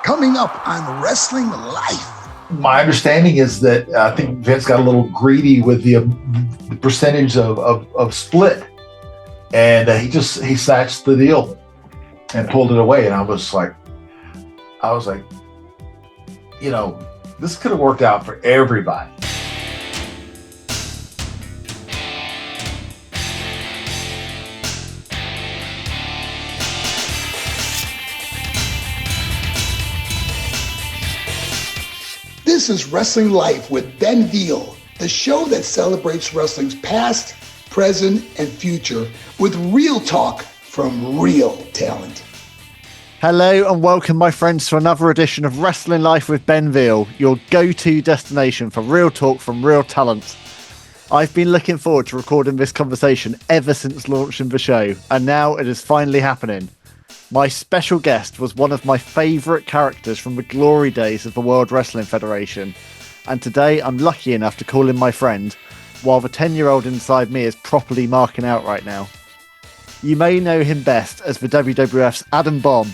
coming up on Wrestling Life. My understanding is that I think Vince got a little greedy with the percentage of split, and he snatched the deal and pulled it away. And I was like, this could have worked out for everybody. This is Wrestling Life with Ben Veal, the show that celebrates wrestling's past, present, and future with real talk from real talent. Hello and welcome, my friends, to another edition of Wrestling Life with Ben Veal, your go-to destination for real talk from real talent. I've been looking forward to recording this conversation ever since launching the show, and now it is finally happening. My special guest was one of my favourite characters from the glory days of the World Wrestling Federation, and today I'm lucky enough to call him my friend, while the 10-year-old inside me is properly marking out right now. You may know him best as the WWF's Adam Bomb,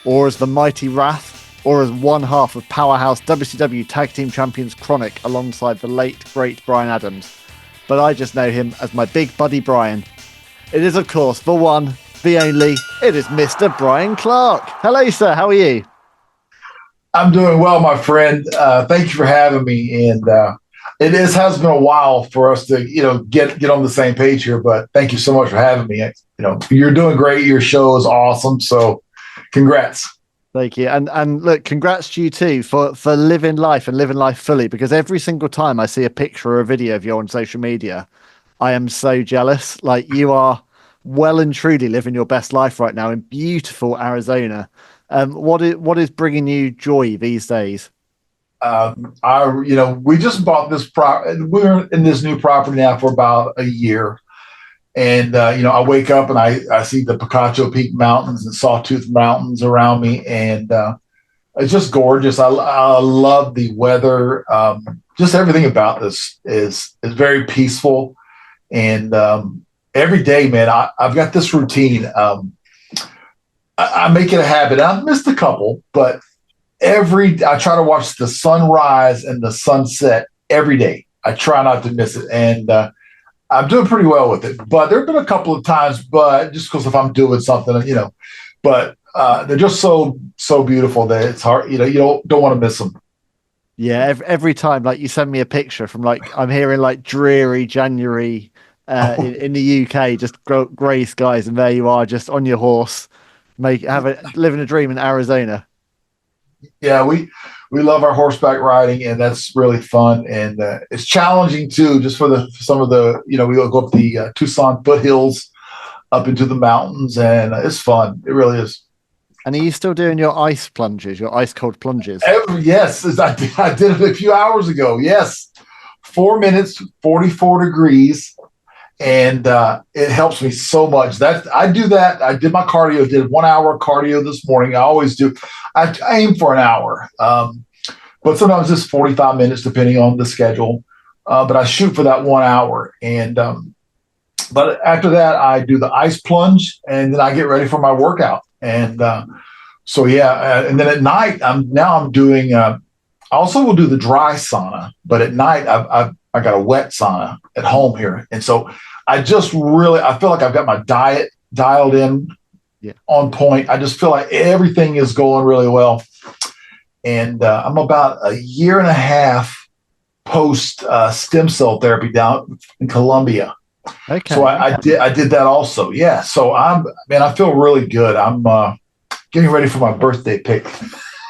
or as the Mighty Wrath, or as one half of powerhouse WCW Tag Team Champions KroniK alongside the late, great Bryan Adams. But I just know him as my big buddy Bryan. It is, of course, the one, the only, it is Mr. Bryan Clark. Hello, sir. How are you? I'm doing well, my friend. Thank you for having me. And has been a while for us to, get on the same page here. But thank you so much for having me. You're doing great. Your show is awesome. So, congrats. Thank you. And look, congrats to you too for living life and living life fully. Because every single time I see a picture or a video of you on social media, I am so jealous. Like, you are well and truly living your best life right now in beautiful Arizona. What is bringing you joy these days? We just bought this we're in this new property now for about a year. And, I wake up and I see the Picacho Peak Mountains and Sawtooth Mountains around me. And it's just gorgeous. I love the weather. Just everything about this is very peaceful. And every day, man, I've got this routine. I make it a habit. I've missed a couple, but I try to watch the sunrise and the sunset every day. I try not to miss it. And I'm doing pretty well with it. But there have been a couple of times, but just because if I'm doing something, but they're just so beautiful that it's hard, you don't want to miss them. Yeah, every time, like, you send me a picture from, like, I'm hearing like dreary January in the UK, just grey skies, and there you are, just on your horse, living a dream in Arizona. Yeah, we love our horseback riding, and that's really fun, and it's challenging too. Just for some of the, we go up the Tucson foothills, up into the mountains, and it's fun. It really is. And are you still doing your ice plunges, your ice cold plunges? Yes, I did it a few hours ago. Yes, 4 minutes, 44 degrees. And it helps me so much. I do that. I did my cardio, did 1 hour cardio this morning. I always do. I aim for an hour, but sometimes it's 45 minutes depending on the schedule. But I shoot for that 1 hour. And but after that, I do the ice plunge, and then I get ready for my workout. And and then at night, I'm doing. I also will do the dry sauna, but at night I got a wet sauna at home here, and so I feel like I've got my diet dialed in on point. I just feel like everything is going really well. And I'm about a year and a half post stem cell therapy down in Colombia. Okay. So I did that also. Yeah. So I feel really good. I'm getting ready for my birthday pick.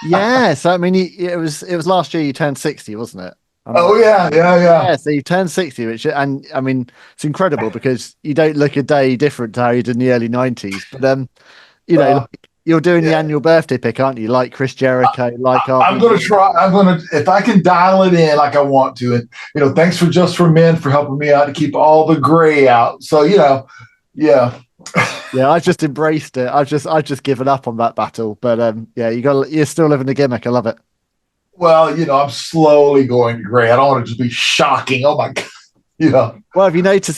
Yes. I mean, it was last year you turned 60, wasn't it? Yeah. So you turned 60, it's incredible because you don't look a day different to how you did in the early 90s. But you're doing the annual birthday pick, aren't you? Like Chris Jericho, I'm going to try. If I can dial it in like I want to. And thanks for Just for Men for helping me out to keep all the gray out. So yeah. Yeah, I've just embraced it. I've just given up on that battle. But you're still living the gimmick. I love it. Well, I'm slowly going to gray. I don't want it to be shocking. Oh my God. Well, have you noticed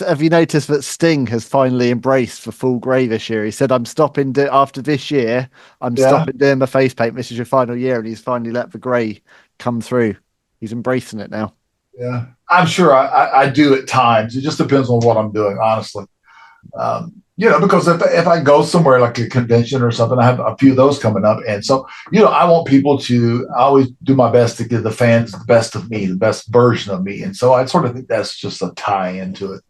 that Sting has finally embraced for full grey this year? He said, "I'm stopping after this year. I'm stopping doing my face paint. This is your final year," and he's finally let the grey come through. He's embracing it now. Yeah, I'm sure I do at times. It just depends on what I'm doing, honestly. Because if I go somewhere like a convention or something, I have a few of those coming up. And so, I want people I always do my best to give the fans the best of me, the best version of me. And so I sort of think that's just a tie into it,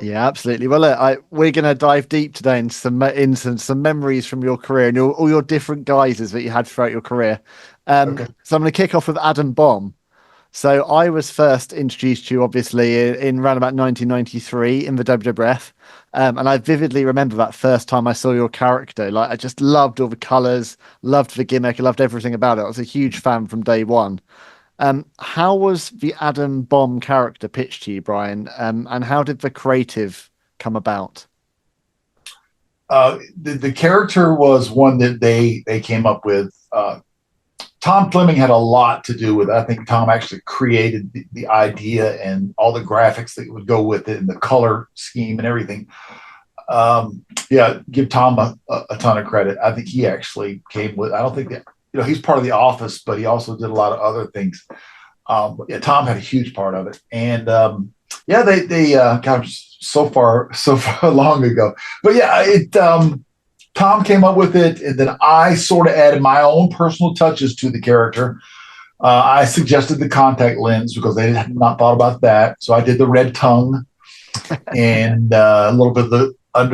Yeah, absolutely. Well, look, we're going to dive deep today into some memories from your career and all your different guises that you had throughout your career. Okay. So I'm going to kick off with Adam Bomb. So I was first introduced to you, obviously, in around about 1993 in the WWF. And I vividly remember that first time I saw your character. Like, I just loved all the colors, loved the gimmick, I loved everything about it. I was a huge fan from day one. How was the Adam Bomb character pitched to you, Bryan? And how did the creative come about? The character was one that they came up with. Tom Fleming had a lot to do with it. I think Tom actually created the idea and all the graphics that would go with it and the color scheme and everything. Give Tom a ton of credit. I think he actually came with, I don't think that, he's part of the office, but he also did a lot of other things. Tom had a huge part of it. And they God, so far long ago. But Tom came up with it, and then I sort of added my own personal touches to the character. I suggested the contact lens because they had not thought about that. So I did the red tongue and a little bit of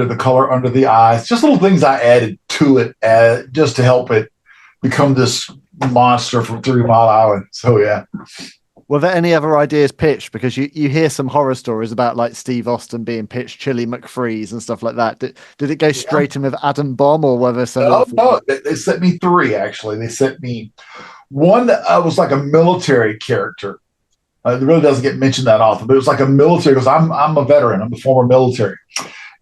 the color under the eyes. Just little things I added to it just to help it become this monster from 3 Mile Island. So, yeah. Were there any other ideas pitched? Because you hear some horror stories about like Steve Austin being pitched Chili McFreeze and stuff like that. Did it go straight in with Adam Bomb, or were there some? No. They sent me 3 actually. They sent me one that was like a military character. It really doesn't get mentioned that often, but it was like a military because I'm a veteran. I'm a former military,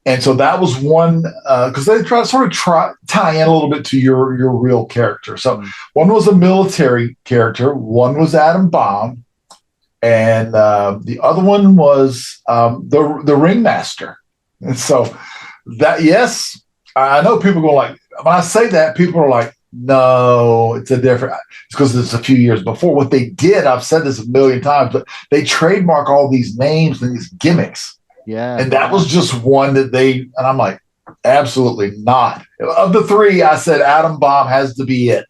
and so that was one because they try tie in a little bit to your real character. So one was a military character, one was Adam Bomb. And the other one was the ringmaster. And so that, yes, I know people go like, when I say that, people are like, no, it's because it's a few years before. What they did, I've said this a million times, but they trademark all these names and these gimmicks. Yeah. And that was just one that and I'm like, absolutely not. Of the 3, I said Adam Bomb has to be it.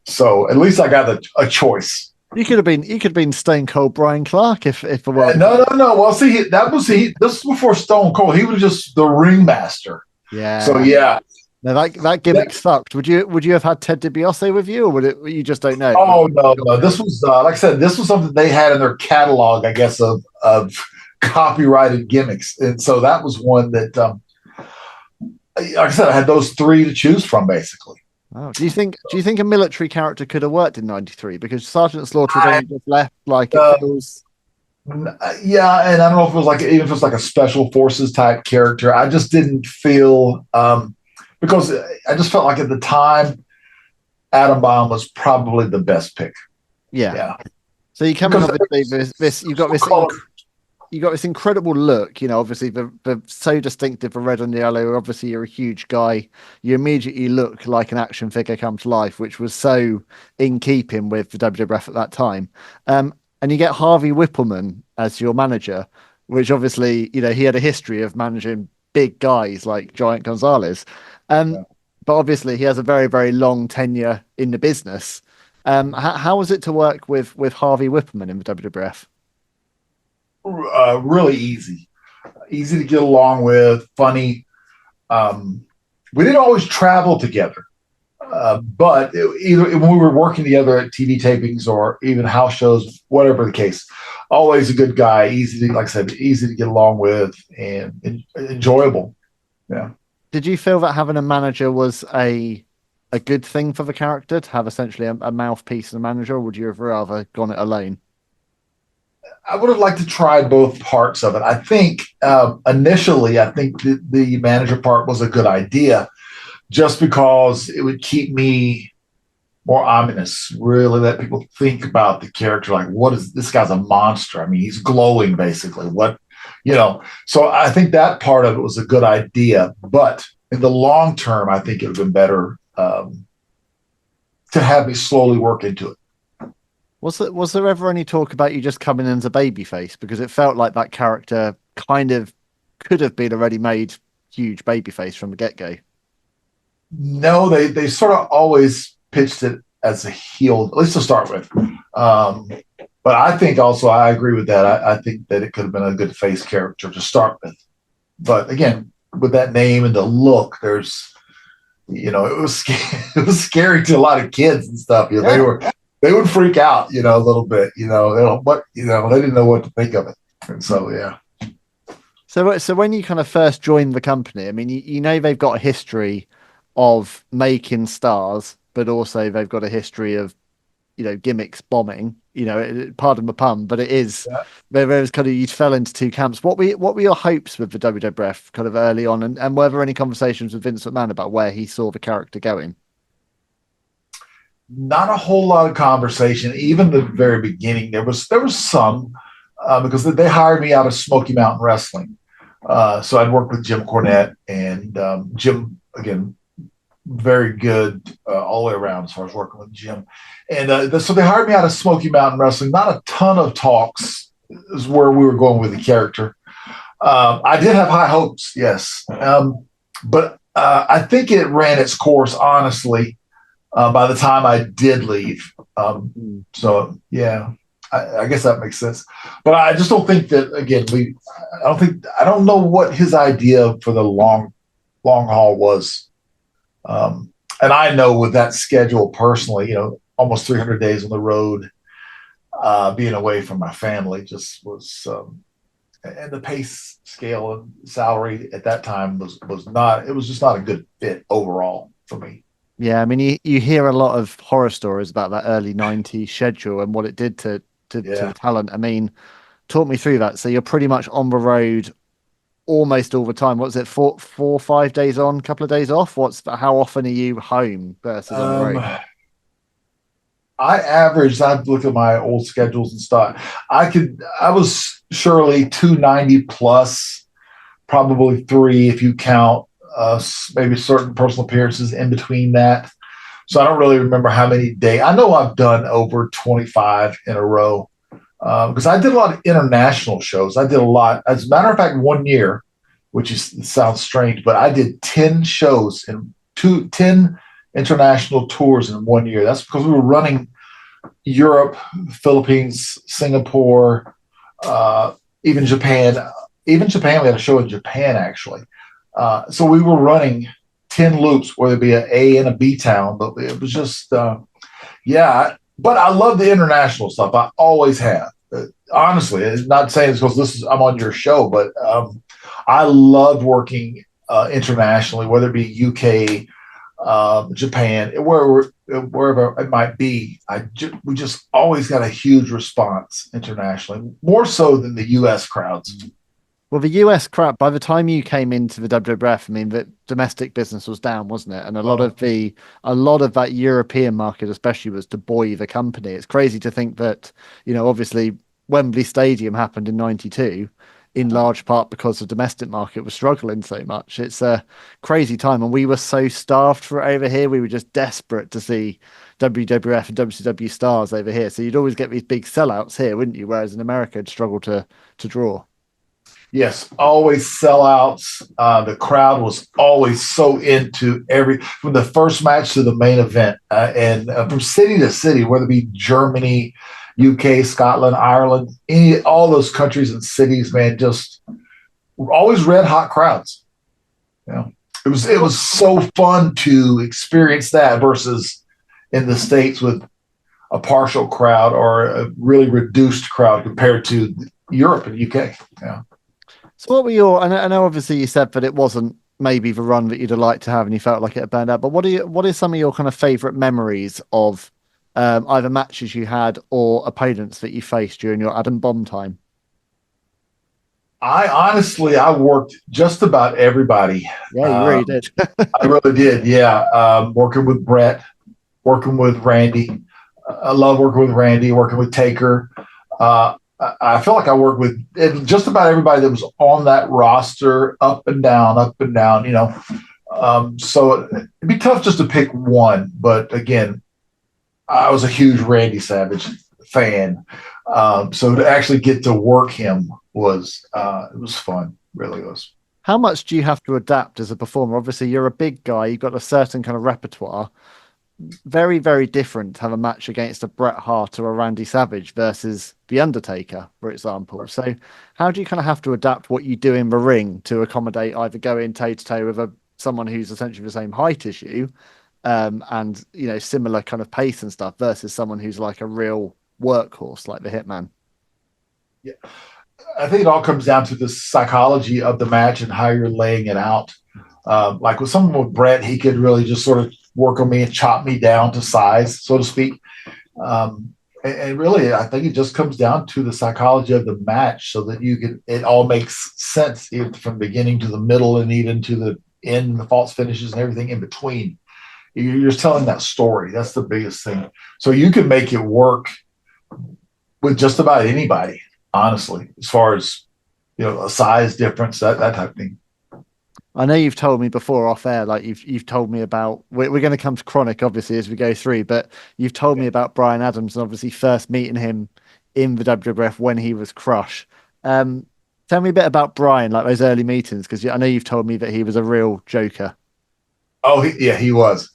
So at least I got a choice. You could have been Stone Cold Bryan Clark if it were. No. Well, see, this was before Stone Cold. He was just the ringmaster. Yeah. So yeah. Now that gimmick sucked. Would you have had Ted DiBiase with you, or you just don't know? Oh no. This was like I said. This was something they had in their catalog, I guess, of copyrighted gimmicks, and so that was one that, like I said, I had those 3 to choose from, basically. Oh, do you think a military character could have worked in '93? Because Sergeant Slaughter had only just left. Like it feels. Yeah, and I don't know if it was like, even if it was like a special forces type character. I just didn't feel because I just felt like at the time Adam Bomb was probably the best pick. Yeah. So you come in obviously this you got this incredible look, obviously the so distinctive, the red and yellow. Obviously, you're a huge guy. You immediately look like an action figure come to life, which was so in keeping with the WWF at that time. And you get Harvey Whippleman as your manager, which obviously, he had a history of managing big guys like Giant Gonzalez. But obviously, he has a very, very long tenure in the business. How was it to work with Harvey Whippleman in the WWF? Really easy to get along with, funny. We didn't always travel together, but either when we were working together at TV tapings or even house shows, whatever the case, always a good guy, easy to get along with and enjoyable. Yeah. Did you feel that having a manager was a good thing for the character, to have essentially a mouthpiece and a manager, or would you have rather gone it alone? I would have liked to try both parts of it. I think initially, I think the manager part was a good idea, just because it would keep me more ominous, really let people think about the character. Like, what is this guy's a monster? I mean, he's glowing basically. What, so I think that part of it was a good idea. But in the long term, I think it would have been better to have me slowly work into it. Was there ever any talk about you just coming in as a babyface? Because it felt like that character kind of could have been a ready-made huge babyface from the get-go. No, they sort of always pitched it as a heel, at least to start with. But I think also I agree with that. I think that it could have been a good face character to start with. But again, with that name and the look, there's, it was scary to a lot of kids and stuff. They would freak out, a little bit. They didn't know what to think of it. And so, yeah. So when you kind of first joined the company, I mean, they've got a history of making stars, but also they've got a history of, gimmicks bombing. Pardon the pun, but it is. Yeah. There was kind of, you fell into two camps. What were your hopes with the WWF kind of early on, and were there any conversations with Vince McMahon about where he saw the character going? Not a whole lot of conversation. Even the very beginning, there was some because they hired me out of Smoky Mountain Wrestling. So I'd worked with Jim Cornette, and Jim, again, very good all the way around as far as working with Jim. And so they hired me out of Smoky Mountain Wrestling. Not a ton of talks is where we were going with the character. I did have high hopes, yes. But I think it ran its course, honestly, by the time I did leave. So, yeah. I guess that makes sense, but I just don't think that. Again, I don't know what his idea for the long haul was, and I know with that schedule personally, almost 300 days on the road, being away from my family just was, and the pay scale and salary at that time was not. It was just not a good fit overall for me. Yeah, I mean, you hear a lot of horror stories about that early '90s schedule and what it did to the talent. I mean, talk me through that. So you're pretty much on the road almost all the time. What's it, 4 or 5 days on, couple of days off? How often are you home versus on the road? I've looked at my old schedules and stuff. I was surely 290 plus, probably 3 if you count maybe certain personal appearances in between that. So I don't really remember how many days. I know I've done over 25 in a row because I did a lot of international shows. I did a lot. As a matter of fact, one year, it sounds strange, but I did 10 shows and 10 international tours in 1 year. That's because we were running Europe, Philippines, Singapore, even Japan. Even Japan, we had a show in Japan, actually. So we were running 10 loops, whether it be an A and a B town, but it was just, but I love the international stuff. I always have. Honestly, it's not saying it's because I'm on your show, but I loved working internationally, whether it be UK, Japan, wherever it might be. We just always got a huge response internationally, more so than the US crowds. Well, the US crowd, by the time you came into the WWF, I mean, the domestic business was down, wasn't it? And a lot of that European market, especially, was to buoy the company. It's crazy to think that, obviously Wembley Stadium happened in '92, in large part because the domestic market was struggling so much. It's a crazy time, and we were so starved for it over here. We were just desperate to see WWF and WCW stars over here. So you'd always get these big sellouts here, wouldn't you? Whereas in America, it'd struggle to draw. Yes, always sellouts. The crowd was always so into from the first match to the main event, and from city to city, whether it be Germany, UK, Scotland, Ireland, all those countries and cities, man, just always red hot crowds. It was so fun to experience that versus in the States with a partial crowd or a really reduced crowd compared to Europe and UK. Yeah. So what were I know obviously you said that it wasn't maybe the run that you'd have liked to have and you felt like it had burned out, but what are some of your kind of favorite memories of either matches you had or opponents that you faced during your Adam Bomb time? I worked just about everybody. Yeah, you really did. I really did. Yeah. Working with Brett, working with Randy. I love working with Randy, working with Taker. I feel like I worked with just about everybody that was on that roster, up and down, you know. So it'd be tough just to pick one. But again, I was a huge Randy Savage fan. So to actually get to work him was it was fun, really was. How much do you have to adapt as a performer? Obviously, you're a big guy. You've got a certain kind of repertoire. Very, very different to have a match against a Bret Hart or a Randy Savage versus The Undertaker, for example. So how do you kind of have to adapt what you do in the ring to accommodate either going toe-to-toe with someone who's essentially the same height as you and, you know, similar kind of pace and stuff versus someone who's like a real workhorse like the Hitman? Yeah. I think it all comes down to the psychology of the match and how you're laying it out. Like with someone with Brett, he could really just sort of work on me and chop me down to size, so to speak. And really, I think it just comes down to the psychology of the match so that it all makes sense from the beginning to the middle and even to the end, the false finishes and everything in between. You're just telling that story. That's the biggest thing. So you can make it work with just about anybody, honestly, as far as, you know, a size difference, that type of thing. I know you've told me before off air, like you've told me about, we're going to come to KroniK obviously as we go through, but you've told me about Bryan Adams and obviously first meeting him in the WWF when he was Crush. Tell me a bit about Bryan, like those early meetings, because I know you've told me that he was a real joker. Oh, he was.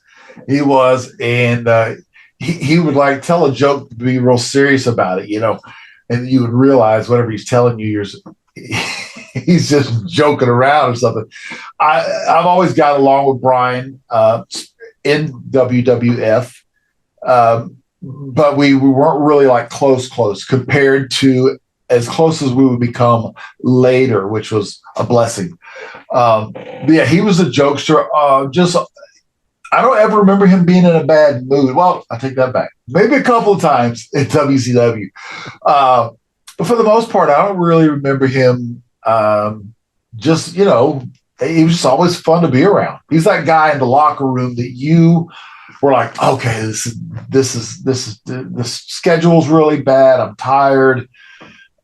He was. And he would like tell a joke to be real serious about it, you know, and you would realize whatever he's telling you, he's just joking around or something. I've always got along with Bryan in WWF, but we weren't really like close compared to as close as we would become later, which was a blessing. Yeah, he was a jokester. I don't ever remember him being in a bad mood. Well, I take that back. Maybe a couple of times in WCW. But for the most part, I don't really remember him. Just, you know, he was just always fun to be around. He's that guy in the locker room that you were like, okay, this schedule's really bad. I'm tired.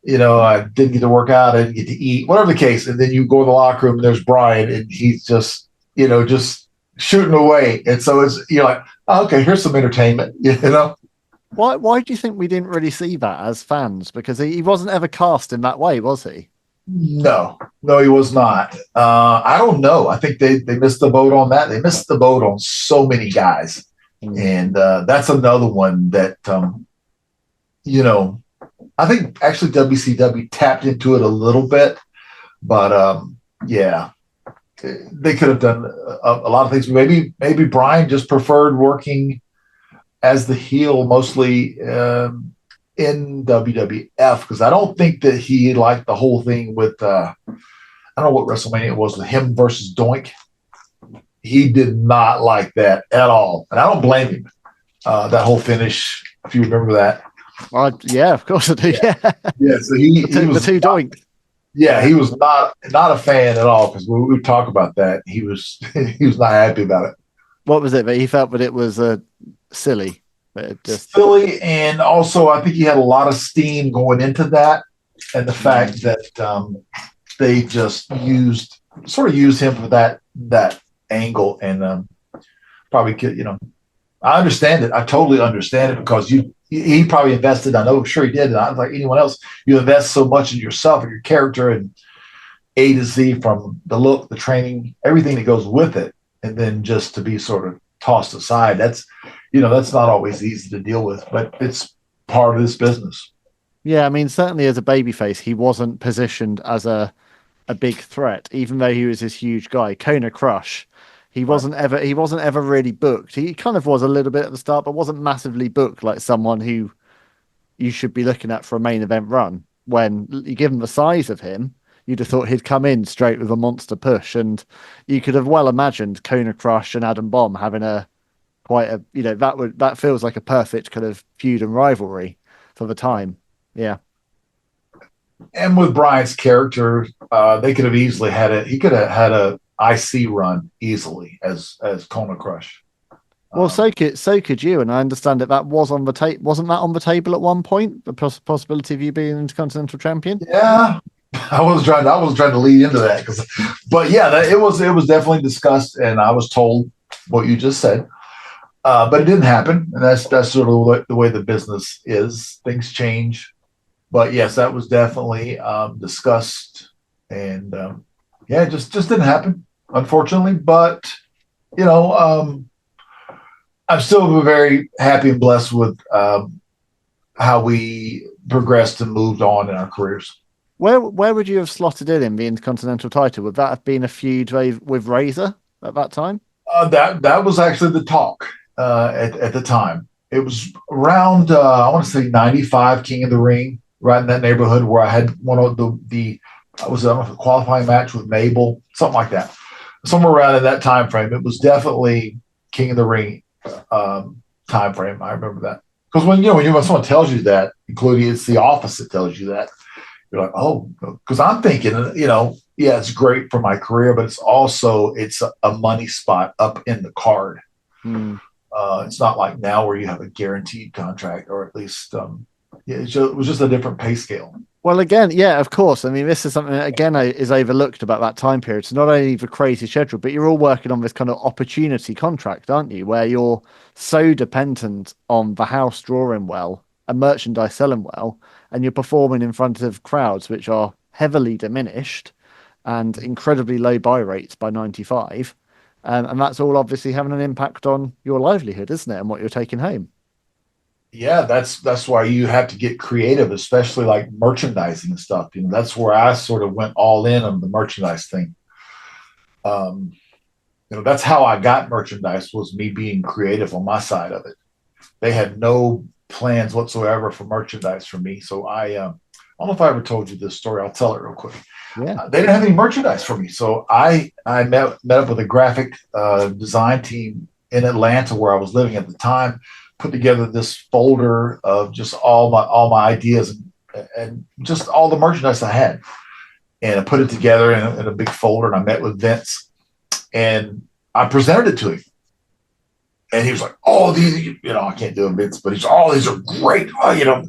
You know, I didn't get to work out. I didn't get to eat, whatever the case. And then you go in the locker room and there's Bryan and he's just, you know, just shooting away. And so you're like, oh, okay, here's some entertainment, you know? Why do you think we didn't really see that as fans? Because he wasn't ever cast in that way, was he? No, he was not. I don't know. I think they missed the boat on that. They missed the boat on so many guys. And that's another one that, you know, I think actually WCW tapped into it a little bit, but yeah, they could have done a lot of things. Maybe Bryan just preferred working as the heel mostly in WWF, because I don't think that he liked the whole thing with I don't know what WrestleMania it was with him versus Doink. He did not like that at all, and I don't blame him. That whole finish, if you remember that. Yeah, of course I do. Yeah. So he was the two Doink. Yeah, he was not a fan at all, because we talk about that. He was not happy about it. What was it? But he felt that it was silly. Silly, and also I think he had a lot of steam going into that, and the fact that they just used him for that angle, and probably could, you know, I understand it. I totally understand it, because he probably invested. I know, sure he did. And I was like anyone else, you invest so much in yourself and your character and A to Z, from the look, the training, everything that goes with it, and then just to be sort of tossed aside. That's not always easy to deal with, but it's part of this business. Yeah, I mean, certainly as a babyface, he wasn't positioned as a big threat, even though he was this huge guy. Kona Crush, he wasn't ever really booked. He kind of was a little bit at the start, but wasn't massively booked like someone who you should be looking at for a main event run. When you give him the size of him, you'd have thought he'd come in straight with a monster push, and you could have well imagined Kona Crush and Adam Bomb having that feels like a perfect kind of feud and rivalry for the time. Yeah. And with Bryan's character, they could have easily had it. He could have had a IC run easily as Kona Crush. Well, so could you, and I understand that was on the table. Wasn't that on the table at one point? The possibility of you being Intercontinental Champion? Yeah, I was trying to lead into that but yeah, it was definitely discussed, and I was told what you just said, but it didn't happen, and that's sort of the way the business is. Things change, but yes, that was definitely discussed, and yeah, it just didn't happen, unfortunately. But you know, I'm still very happy and blessed with how we progressed and moved on in our careers. Where would you have slotted in the Intercontinental title? Would that have been a feud with Razor at that time? That was actually the talk at the time. It was around I want to say 95, King of the Ring, right in that neighborhood where I had one of the I was a qualifying match with Mabel, something like that. Somewhere around in that time frame. It was definitely King of the Ring time frame. I remember that. Because when someone tells you that, including it's the office that tells you that, you're like, oh, because I'm thinking, yeah, it's great for my career, but it's a money spot up in the card. It's not like now where you have a guaranteed contract, or at least it was just a different pay scale. Well, again, yeah, of course. I mean, this is something that, again, is overlooked about that time period. It's not only the crazy schedule, but you're all working on this kind of opportunity contract, aren't you? Where you're so dependent on the house drawing well and merchandise selling well, and you're performing in front of crowds which are heavily diminished and incredibly low buy rates by 95. And that's all obviously having an impact on your livelihood, isn't it? And what you're taking home. Yeah, that's why you have to get creative, especially like merchandising and stuff. That's where I sort of went all in on the merchandise thing. That's how I got merchandise, was me being creative on my side of it. They had no plans whatsoever for merchandise for me. So I don't know if I ever told you this story. I'll tell it real quick. Yeah. They didn't have any merchandise for me. So I met up with a graphic design team in Atlanta where I was living at the time, put together this folder of just all my ideas and just all the merchandise I had. And I put it together in a big folder, and I met with Vince and I presented it to him. And he was like, oh, these, I can't do them, Vince, but he's all these are great. Oh,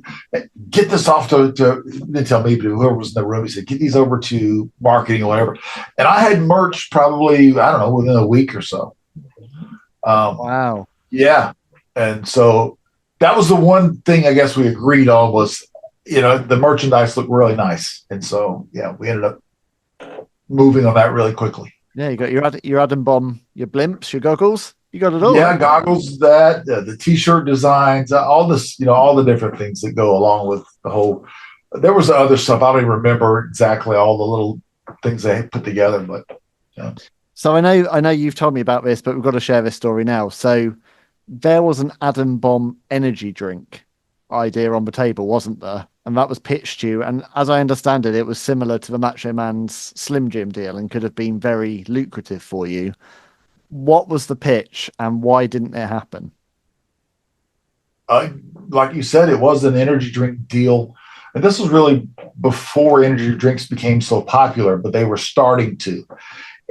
get this off to didn't tell me, but whoever was in the room, he said, get these over to marketing or whatever. And I had merch probably, I don't know, within a week or so. Wow. Yeah. And so that was the one thing I guess we agreed on was, the merchandise looked really nice. And so, yeah, we ended up moving on that really quickly. Yeah, you got your Adam Bomb, your blimps, your goggles. You got it all. Yeah, goggles, the T-shirt designs, all this, all the different things that go along with the whole. There was other stuff. I don't even remember exactly all the little things they put together, but yeah. So I know you've told me about this, but we've got to share this story now. So there was an Adam Bomb energy drink idea on the table, wasn't there? And that was pitched to you. And as I understand it, it was similar to the Macho Man's Slim Jim deal and could have been very lucrative for you. What was the pitch and why didn't it happen? Like you said, it was an energy drink deal. And this was really before energy drinks became so popular, but they were starting to.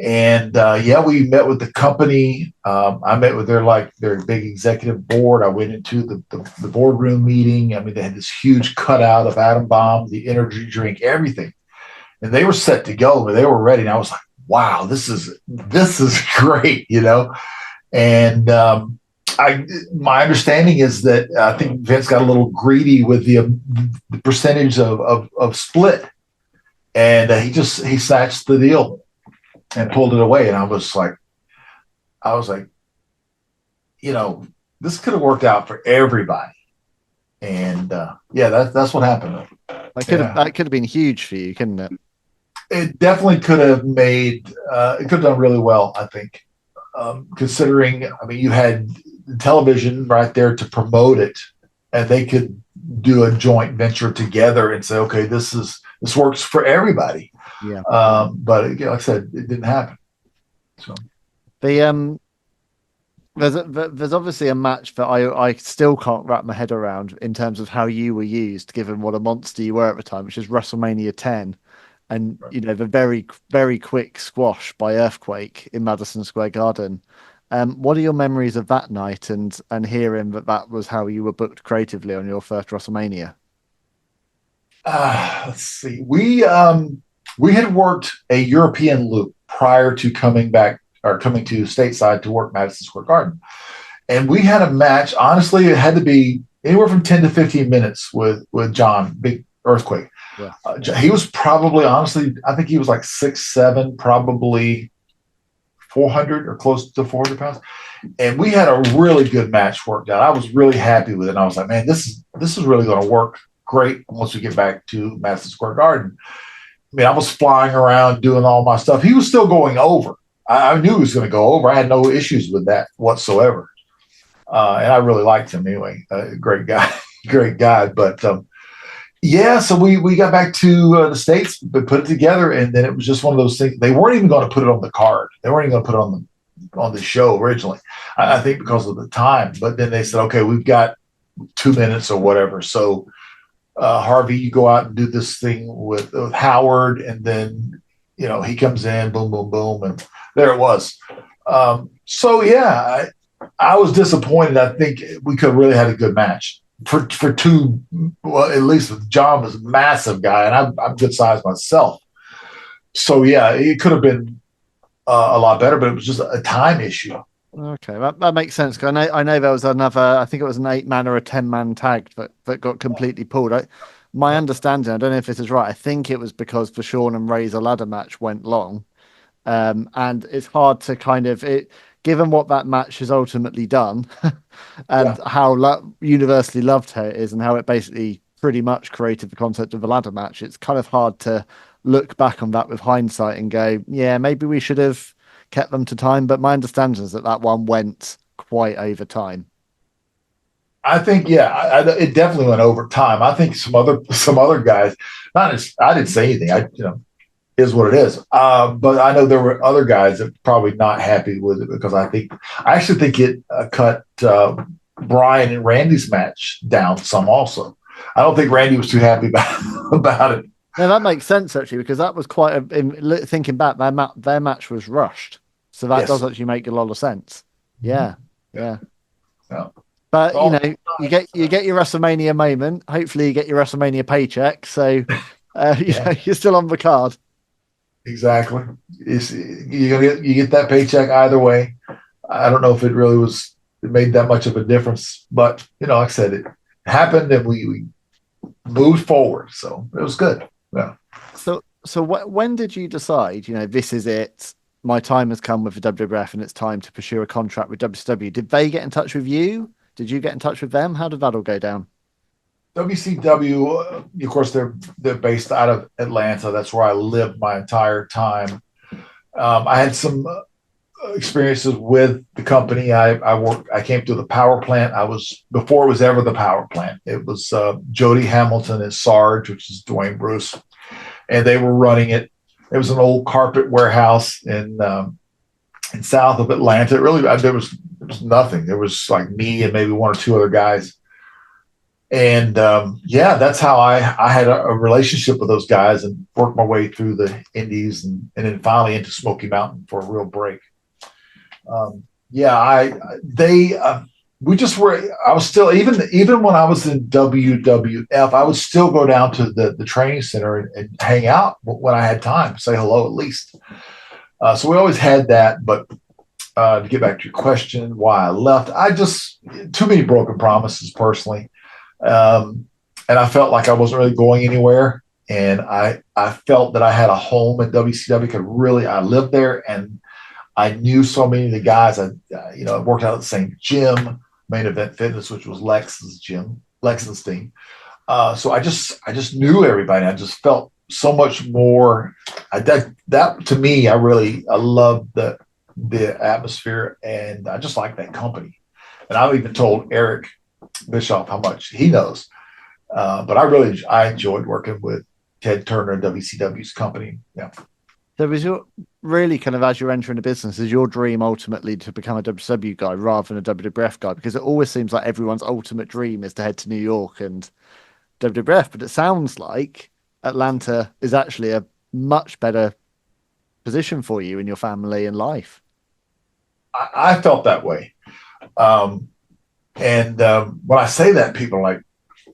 And we met with the company. I met with their big executive board. I went into the boardroom meeting. I mean, they had this huge cutout of Atom Bomb, the energy drink, everything. And they were set to go, but they were ready. And I was like, wow, this is great, And my understanding is that I think Vince got a little greedy with the percentage of split, and he snatched the deal and pulled it away. And I was like, this could have worked out for everybody. And that's what happened. That could have been huge for you, couldn't it? It definitely could have it could have done really well, I think, considering, I mean, you had television right there to promote it, and they could do a joint venture together and say, okay, this works for everybody. Yeah. But like I said, it didn't happen. So there's obviously a match that I still can't wrap my head around in terms of how you were used, given what a monster you were at the time, which is WrestleMania 10. And, the very, very quick squash by Earthquake in Madison Square Garden. What are your memories of that night and hearing that was how you were booked creatively on your first WrestleMania? Let's see. We had worked a European loop prior to coming back or coming to stateside to work Madison Square Garden. And we had a match. Honestly, it had to be anywhere from 10 to 15 minutes with John, Big Earthquake. Yeah. He was probably, honestly, I think he was like 6'7", probably 400 or close to 400 pounds. And we had a really good match worked out. I was really happy with it. And I was like, man, this is really going to work great once we get back to Madison Square Garden. I mean, I was flying around doing all my stuff. He was still going over. I knew he was going to go over. I had no issues with that whatsoever. And I really liked him anyway. Great guy, great guy. But yeah, so we got back to the States, but put it together. And then it was just one of those things. They weren't even going to put it on the card. They weren't even going to put it on the show originally. I think because of the time. But then they said, okay, we've got 2 minutes or whatever. So Harvey, you go out and do this thing with Howard. And then, he comes in, boom, boom, boom. And there it was. So yeah, I was disappointed. I think we could have really had a good match for two. Well, at least John was a massive guy, and I'm good size myself. So yeah, it could have been a lot better, but it was just a time issue. Okay, that makes sense. I know there was another. I think it was an 8-man or a 10-man tag that got completely pulled. My understanding, I don't know if this is right. I think it was because the Shawn and Razor ladder match went long, and it's hard to kind of it. Given what that match has ultimately done and how universally loved it is and how it basically pretty much created the concept of a ladder match, it's kind of hard to look back on that with hindsight and go, yeah, maybe we should have kept them to time. But my understanding is that one went quite over time. I think, it definitely went over time. I think some other guys, I didn't say anything. Is what it is. But I know there were other guys that probably not happy with it because I actually think it cut Bryan and Randy's match down some also. I don't think Randy was too happy about it. No, that makes sense actually, because that was thinking back, their match was rushed. So that does actually make a lot of sense. Yeah. Yeah. But you get your WrestleMania moment. Hopefully you get your WrestleMania paycheck. So you're still on the card. Exactly. You get that paycheck either way. I don't know if it made that much of a difference, but like I said, it happened and we moved forward. So it was good. Yeah. So when did you decide, this is it? My time has come with the WWF and it's time to pursue a contract with WCW. Did they get in touch with you? Did you get in touch with them? How did that all go down? WCW, of course, they're based out of Atlanta. That's where I lived my entire time. I had some experiences with the company. I came through the power plant. Before it was ever the power plant. It was Jody Hamilton and Sarge, which is Dwayne Bruce, and they were running it. It was an old carpet warehouse in south of Atlanta. It really there was nothing. There was like me and maybe one or two other guys. And that's how I had a relationship with those guys and worked my way through the indies and then finally into Smoky Mountain for a real break. We just were. I was still even when I was in WWF, I would still go down to the training center and hang out when I had time, say hello at least. So we always had that. But to get back to your question, why I left, too many broken promises personally. And I felt like I wasn't really going anywhere. And I felt that I had a home at WCW. I lived there and I knew so many of the guys. I worked out at the same gym, Main Event Fitness, which was Lex's gym, Lex's team. So I just knew everybody. I just felt so much more. That to me, I loved the atmosphere and I just like that company. And I've even told Eric Bischoff how much he knows. But I enjoyed working with Ted Turner and WCW's company. Yeah. So was your really kind of, as you're entering the business, is your dream ultimately to become a WCW guy rather than a WWF guy? Because it always seems like everyone's ultimate dream is to head to New York and WWF, but it sounds like Atlanta is actually a much better position for you in your family and life. I felt that way. When I say that, people are like,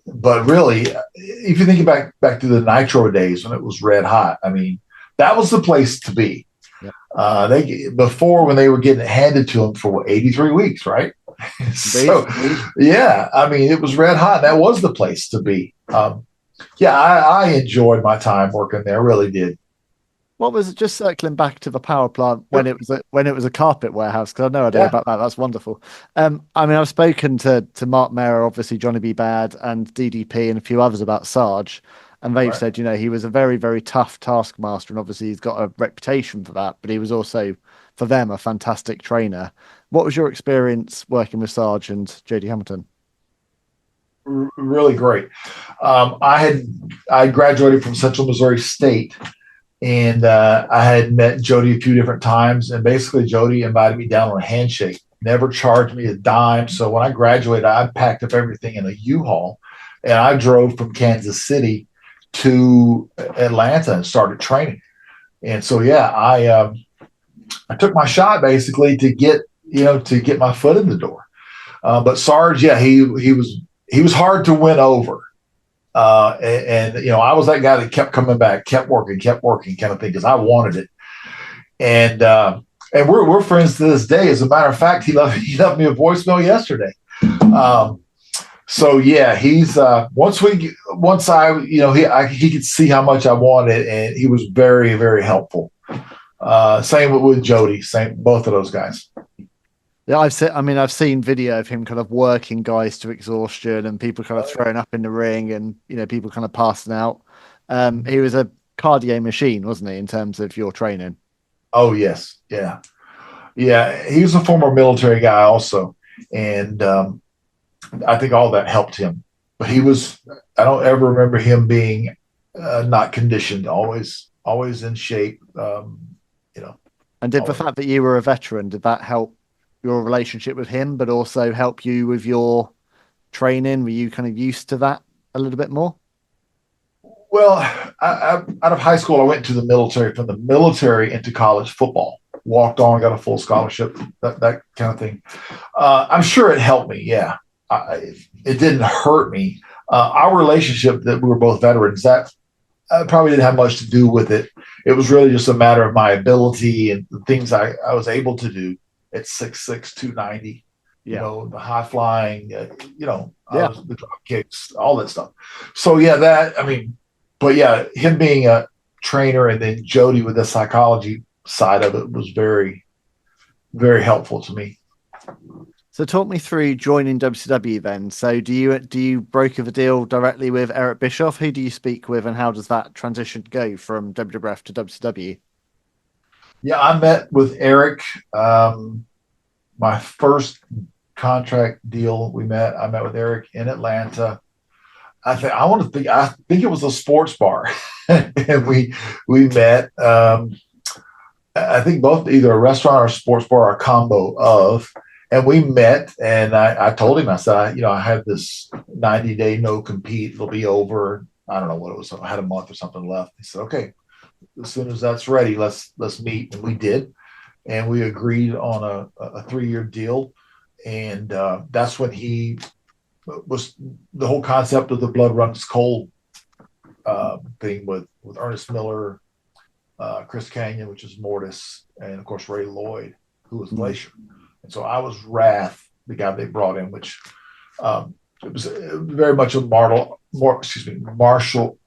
but really, if you think back to the Nitro days when it was red hot, I mean, that was the place to be. Yeah. Before, when they were getting it handed to them for 83 weeks, right? So, yeah, I mean, it was red hot. That was the place to be. I enjoyed my time working there. I really did. What was it, just circling back to the power plant when it was a carpet warehouse? Because I know idea about that. That's wonderful. I mean, I've spoken to Mark Mayer, obviously Johnny B. Bad, and DDP, and a few others about Sarge, and they've said, he was a very, very tough taskmaster, and obviously he's got a reputation for that. But he was also, for them, a fantastic trainer. What was your experience working with Sarge and JD Hamilton? Really great. I graduated from Central Missouri State. And I had met Jody a few different times, and basically Jody invited me down on a handshake, never charged me a dime. So when I graduated, I packed up everything in a U-Haul, and I drove from Kansas City to Atlanta and started training. And so, I took my shot basically to get my foot in the door. But Sarge, he was hard to win over. I was that guy that kept coming back, kept working kind of thing, because I wanted it. And we're friends to this day. As a matter of fact, he left me a voicemail yesterday. He's he could see how much I wanted, and he was very, very helpful. Same with Jody, both of those guys. Yeah, I've seen video of him kind of working guys to exhaustion and people kind of throwing up in the ring and, people kind of passing out. He was a cardio machine, wasn't he, in terms of your training? Oh, yes. Yeah. Yeah. He was a former military guy also. And I think all that helped him. But I don't ever remember him being not conditioned, always in shape, And did the fact that you were a veteran, did that help your relationship with him, but also help you with your training? Were you kind of used to that a little bit more? Well, out of high school, I went to the military, from the military into college football, walked on, got a full scholarship, that kind of thing. I'm sure it helped me. Yeah. It didn't hurt me. Our relationship, that we were both veterans, that probably didn't have much to do with it. It was really just a matter of my ability and the things I was able to do at 6'6", 290, the high flying, the drop kicks, all that stuff. So him being a trainer, and then Jody with the psychology side of it, was very, very helpful to me. So talk me through joining WCW then. So do you broker the deal directly with Eric Bischoff? Who do you speak with, and how does that transition go from WWF to WCW? Yeah, I met with Eric. My first contract deal, I met with Eric in Atlanta. I think it was a sports bar, and we met. I think both, either a restaurant or a sports bar, or a combo of. And we met, and I told him, I said, I have this 90-day no compete. It'll be over. I don't know what it was. I had a month or something left. He said, okay, as soon as that's ready, let's meet. And we did. And we agreed on a 3-year deal. And that's when he was, the whole concept of the Blood Runs Cold thing with Ernest Miller, Chris Kanyon, which is Mortis, and of course Ray Lloyd, who was Glacier. And so I was Wrath, the guy they brought in, which it was very much a martial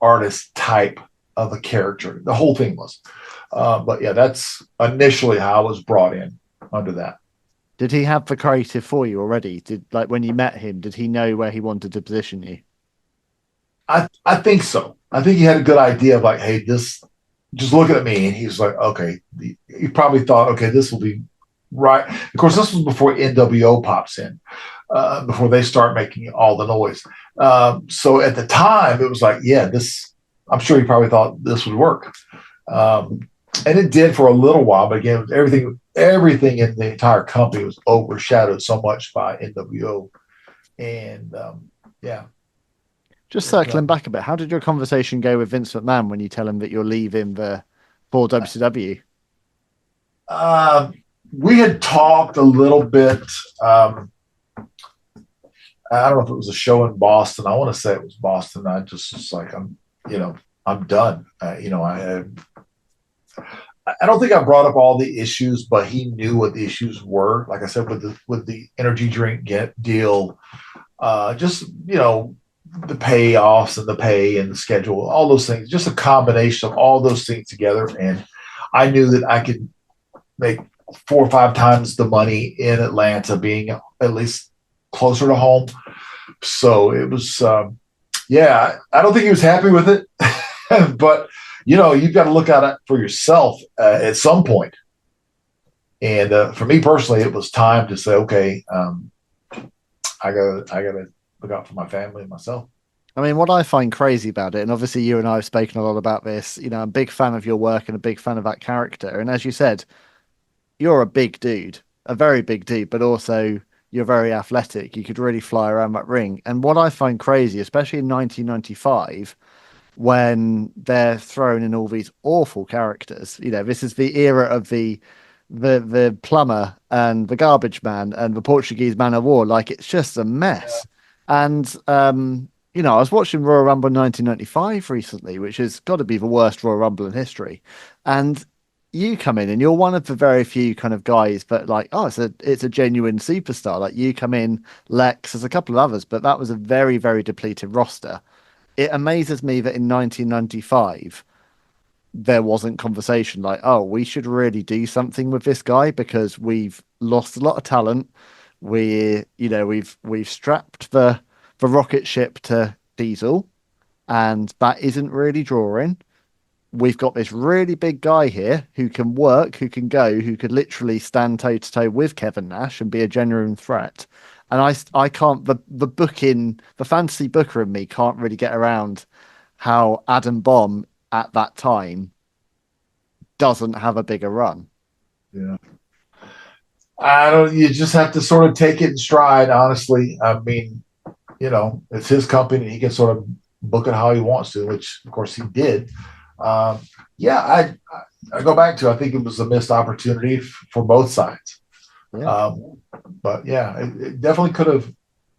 artist type of a character. The whole thing was. That's initially how I was brought in under that. Did he have the creative for you already? When you met him, did he know where he wanted to position you? I think so. I think he had a good idea of like, hey, just look at me. And he was like, okay. He probably thought, okay, this will be right. Of course, this was before NWO pops in, before they start making all the noise. So at the time, it was like, I'm sure he probably thought this would work. And it did for a little while, but again, everything in the entire company was overshadowed so much by NWO. And Just circling back a bit, how did your conversation go with Vince McMahon when you tell him that you're leaving for WCW? we had talked a little bit. I don't know if it was a show in Boston. I want to say it was Boston. I just was like, I'm done. I don't think I brought up all the issues, but he knew what the issues were. Like I said, with the energy drink deal, just the payoffs and the pay and the schedule, all those things, just a combination of all those things together. And I knew that I could make 4 or 5 times the money in Atlanta, being at least closer to home. So it was, I don't think he was happy with it, but you've got to look at it for yourself at some point. And for me personally, it was time to say, okay, I gotta look out for my family and myself. I mean, what I find crazy about it, and obviously you and I have spoken a lot about this, I'm a big fan of your work and a big fan of that character. And as you said, you're a big dude, a very big dude, but also you're very athletic. You could really fly around that ring. And what I find crazy, especially in 1995, when they're thrown in all these awful characters, this is the era of the plumber and the garbage man and the Portuguese man of war. Like, it's just a mess. Yeah. And I was watching Royal Rumble 1995 recently, which has got to be the worst Royal Rumble in history. And you come in and you're one of the very few kind of guys, but like, it's a genuine superstar. Like, you come in, Lex, there's a couple of others, but that was a very, very depleted roster. It amazes me that in 1995 there wasn't conversation like, oh, we should really do something with this guy because we've lost a lot of talent. We've strapped the rocket ship to Diesel, and that isn't really drawing. We've got this really big guy here who can work, who can go, who could literally stand toe to toe with Kevin Nash and be a genuine threat. And I can't, the fantasy booker in me can't really get around how Adam Bomb at that time doesn't have a bigger run. Yeah. You just have to sort of take it in stride, honestly. I mean, it's his company. He can sort of book it how he wants to, which of course he did. I go back to, I think it was a missed opportunity for both sides. Yeah. But yeah, it definitely could have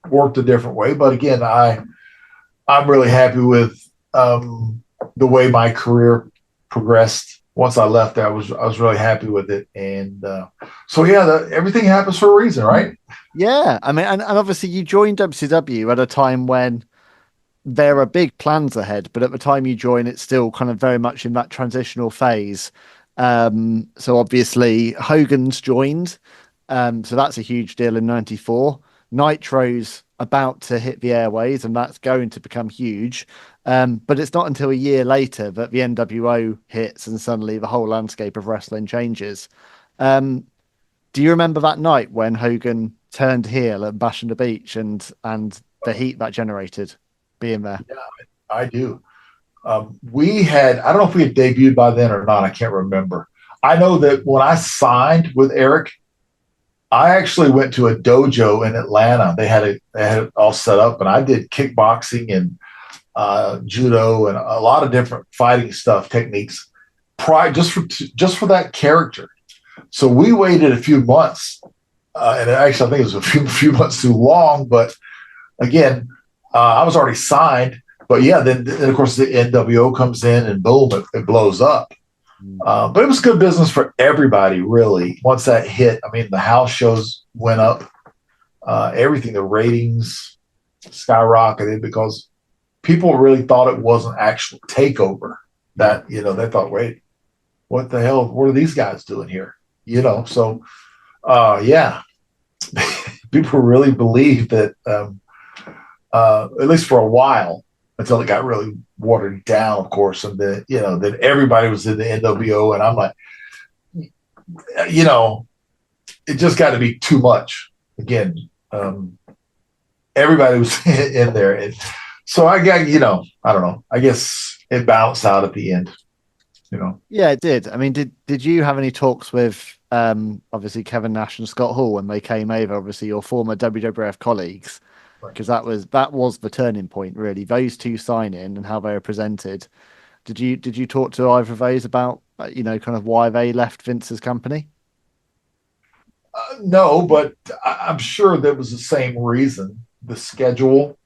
worked a different way. But again, I'm really happy with the way my career progressed. Once I left, I was really happy with it. And everything happens for a reason, right? Yeah. I mean, and obviously you joined WCW at a time when there are big plans ahead, but at the time you join, it's still kind of very much in that transitional phase. So obviously Hogan's joined. So that's a huge deal in 94. Nitro's about to hit the airways, and that's going to become huge. But it's not until a year later that the NWO hits and suddenly the whole landscape of wrestling changes. Do you remember that night when Hogan turned heel at Bash on the Beach and the heat that generated being there? Yeah, I do. I don't know if we had debuted by then or not. I can't remember. I know that when I signed with Eric, I actually went to a dojo in Atlanta. They had it all set up, and I did kickboxing and judo and a lot of different fighting stuff, techniques, just for that character. So we waited a few months, and actually I think it was a few months too long. But again, I was already signed. But yeah, then of course the NWO comes in, and boom, it blows up. But it was good business for everybody, really. Once that hit, I mean, the house shows went up, everything, the ratings skyrocketed because people really thought it was an actual takeover. That, they thought, wait, what the hell? What are these guys doing here? So people really believed that, at least for a while, until it got really watered down, of course, and then everybody was in the NWO, and I'm like, it just got to be too much. Again, everybody was in there, and so I got, I don't know. I guess it balanced out at the end. Yeah, it did. I mean, did you have any talks with obviously Kevin Nash and Scott Hall when they came over? Obviously, your former WWF colleagues. Because that was the turning point, really. Those two sign-in and how they were presented. Did you talk to either of those about kind of why they left Vince's company? No, but I'm sure that was the same reason. The schedule,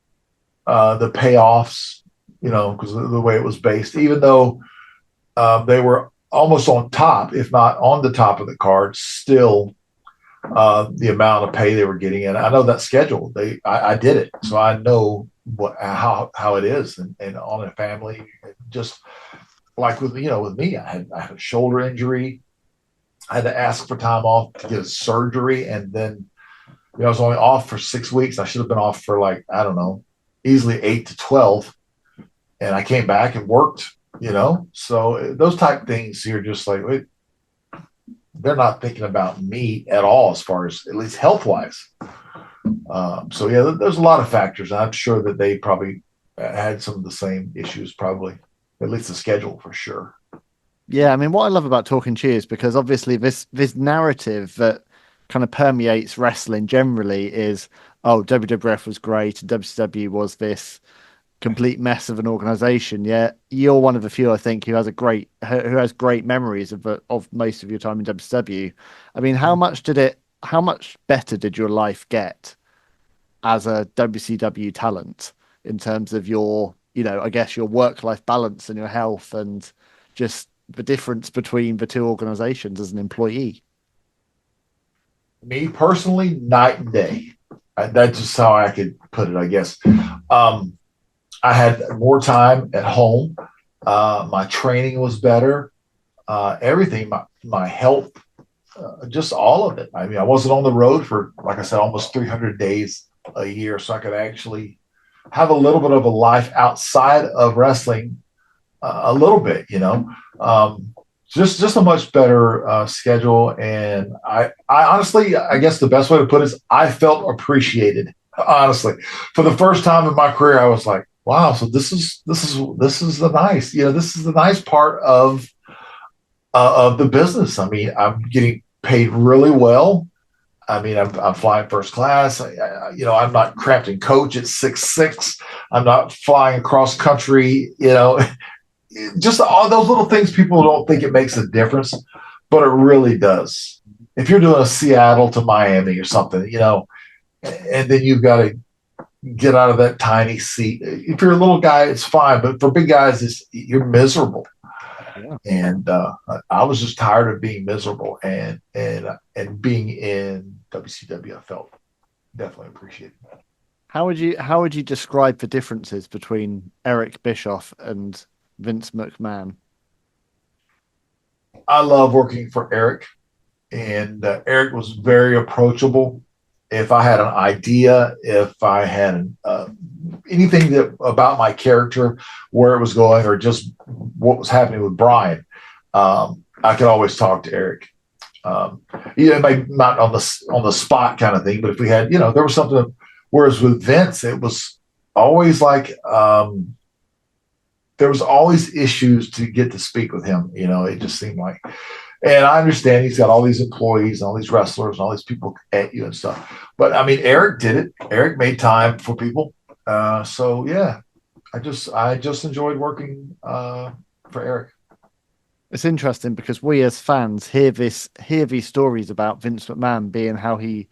the payoffs, because of the way it was based, even though they were almost on top, if not on the top of the card, still the amount of pay they were getting. And I know that schedule. I did it, so I know how it is. And on a family, just like with me, I had a shoulder injury. I had to ask for time off to get a surgery, and then I was only off for 6 weeks. I should have been off for like, I don't know, easily 8 to 12. And I came back and worked, So those type things, you're just like, wait, they're not thinking about me at all, as far as at least health wise. So yeah, there's a lot of factors. I'm sure that they probably had some of the same issues, probably, at least the schedule for sure. Yeah, I mean, what I love about Talking Cheers, because obviously this narrative that kind of permeates wrestling generally is, oh, WWF was great and WCW was this complete mess of an organization. Yeah, you're one of the few, I think, who has great memories of most of your time in WCW. I mean, how much better did your life get as a WCW talent in terms of your, I guess your work-life balance and your health and just the difference between the two organizations as an employee? Me personally, night and day. That's just how I could put it, I guess. I had more time at home. My training was better. Everything, my health, just all of it. I mean, I wasn't on the road for, like I said, almost 300 days a year, so I could actually have a little bit of a life outside of wrestling, a little bit, just a much better schedule. And I honestly, I guess the best way to put it is I felt appreciated. Honestly, for the first time in my career, I was like, wow, so this is the nice, this is the nice part of the business. I mean, I'm getting paid really well. I mean, I'm flying first class. I'm not cramped in coach at 6'6". I'm not flying across country, just all those little things. People don't think it makes a difference, but it really does. If you're doing a Seattle to Miami or something, and then you've got to get out of that tiny seat. If you're a little guy, it's fine, but for big guys, you're miserable. Yeah. And I was just tired of being miserable, and being in WCW, I felt definitely appreciated. How would you describe the differences between Eric Bischoff and Vince McMahon? I love working for Eric, and Eric was very approachable. If I had an idea, if I had anything about my character, where it was going, or just what was happening with Bryan, I could always talk to Eric. Maybe not on the spot kind of thing, but if we had, there was something. Whereas with Vince, it was always like there was always issues to get to speak with him. It just seemed like. And I understand he's got all these employees and all these wrestlers and all these people at you and stuff. But I mean, Eric did it. Eric made time for people. So yeah, I just enjoyed working for Eric. It's interesting because we as fans hear these stories about Vince McMahon being how he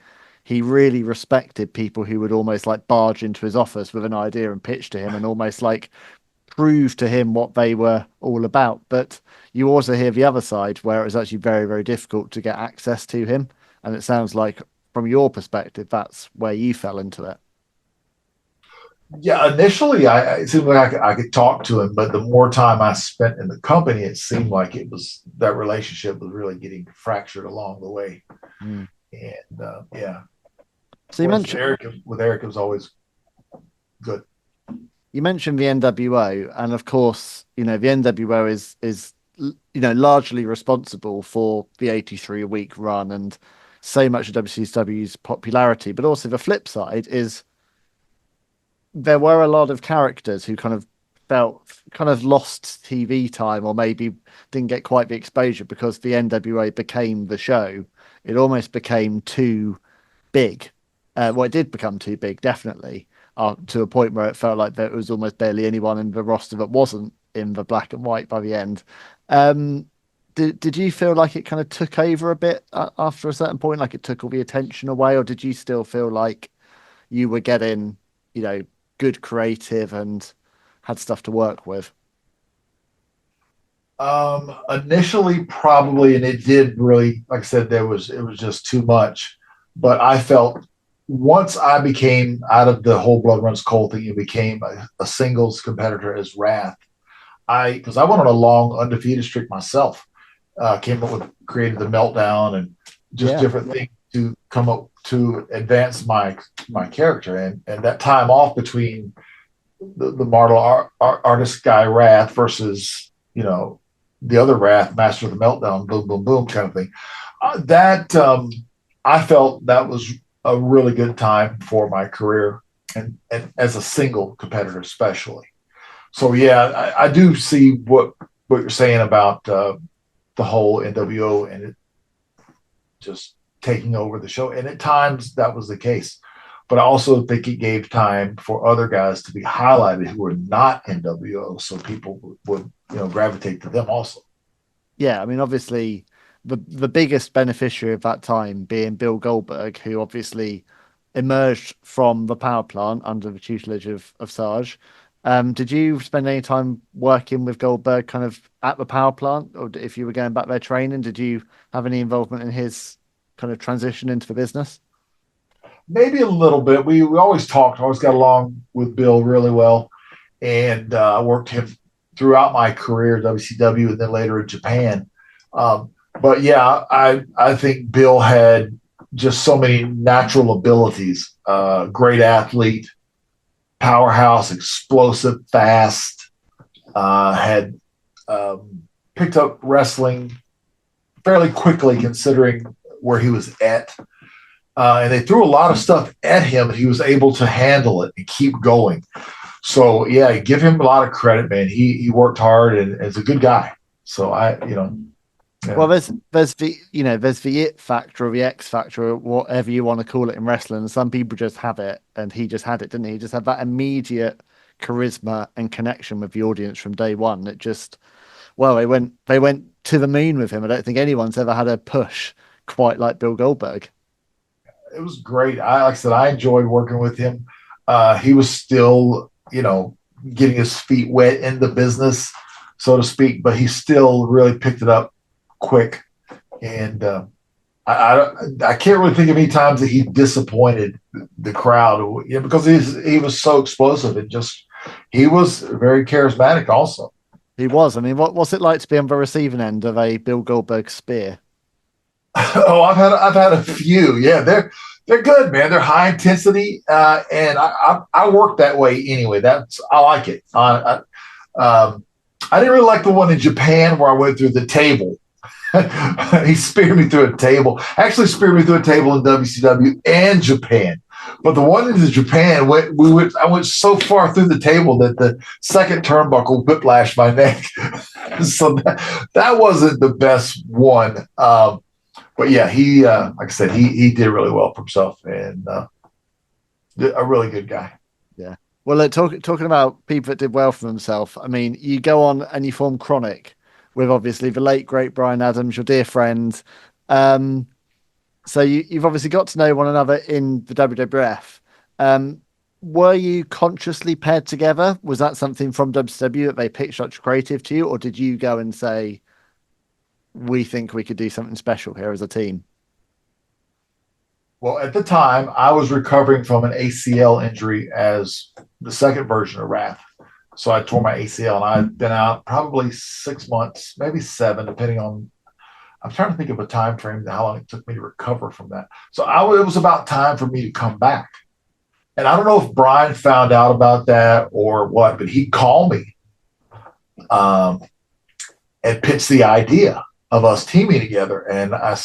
really respected people who would almost like barge into his office with an idea and pitch to him and almost like prove to him what they were all about. But you also hear the other side where it was actually very, very difficult to get access to him. And it sounds like from your perspective, that's where you fell into it. Yeah, initially, it seemed like I could talk to him, but the more time I spent in the company, it seemed like that relationship was really getting fractured along the way. And yeah. So you mentioned with Eric, it was always good. You mentioned the NWO, and of course, the NWO is largely responsible for the 83-week run and so much of WCW's popularity. But also the flip side is there were a lot of characters who kind of lost TV time, or maybe didn't get quite the exposure because the NWO became the show. It almost became too big. It did become too big, definitely. To a point where it felt like there was almost barely anyone in the roster that wasn't in the black and white by the end. did you feel like it kind of took over a bit after a certain point, like it took all the attention away, or did you still feel like you were getting, good creative and had stuff to work with? Initially, probably, and it did really, like I said, it was just too much. But I felt once I became out of the whole Blood Runs Cold thing and became a singles competitor as Wrath, because I went on a long undefeated streak myself, created the Meltdown and just different things to come up to advance my character, and that time off between the martial artist guy Wrath versus the other Wrath, Master of the Meltdown, boom boom boom kind of thing. I felt that was a really good time for my career, and as a single competitor especially. So yeah, I do see what you're saying about the whole NWO and it just taking over the show. And at times that was the case. But I also think it gave time for other guys to be highlighted who were not NWO, so people would gravitate to them also. Yeah, I mean, obviously, the biggest beneficiary of that time being Bill Goldberg, who obviously emerged from the power plant under the tutelage of Sarge. Did you spend any time working with Goldberg kind of at the power plant, or if you were going back there training, did you have any involvement in his kind of transition into the business? Maybe a little bit. We always talked. I always got along with Bill really well, and I worked him throughout my career at WCW and then later in Japan. But yeah, I think Bill had just so many natural abilities. Great athlete, powerhouse, explosive, fast. Had picked up wrestling fairly quickly considering where he was at. And they threw a lot of stuff at him, and he was able to handle it and keep going. So yeah, give him a lot of credit, man. He worked hard and is a good guy. So yeah. Well, there's the it factor or the X factor, or whatever you want to call it in wrestling. Some people just have it, and he just had it, didn't he? He just had that immediate charisma and connection with the audience from day one. It just, they went to the moon with him. I don't think anyone's ever had a push quite like Bill Goldberg. It was great. Like I said, I enjoyed working with him. He was still, getting his feet wet in the business, so to speak, but he still really picked it up quick. And I can't really think of any times that he disappointed the crowd, because he was so explosive and he was very charismatic also. He was. I mean, what's it like to be on the receiving end of a Bill Goldberg spear? Oh, I've had a few. Yeah, they're good, man. They're high intensity, and I work that way anyway. I like it. I didn't really like the one in Japan where I went through the table. He speared me through a table. Actually, speared me through a table in WCW and Japan. But the one in Japan, I went so far through the table that the second turnbuckle whiplashed my neck. So that wasn't the best one. But yeah, he, like I said, he did really well for himself, and a really good guy. Yeah. Well, talking about people that did well for themselves, I mean, you go on and you form KroniK with obviously the late great Bryan Adams, your dear friend. So you've obviously got to know one another in the WWF. Were you consciously paired together? Was that something from WCW that they pitched such creative to you, or did you go and say, we think we could do something special here as a team? Well, at the time, I was recovering from an ACL injury as the second version of Wrath. So I tore my ACL, and I'd been out probably 6 months, maybe 7, depending on. I'm trying to think of a time frame, how long it took me to recover from that. So it was about time for me to come back. And I don't know if Bryan found out about that or what, but he called me and pitched the idea of us teaming together. And I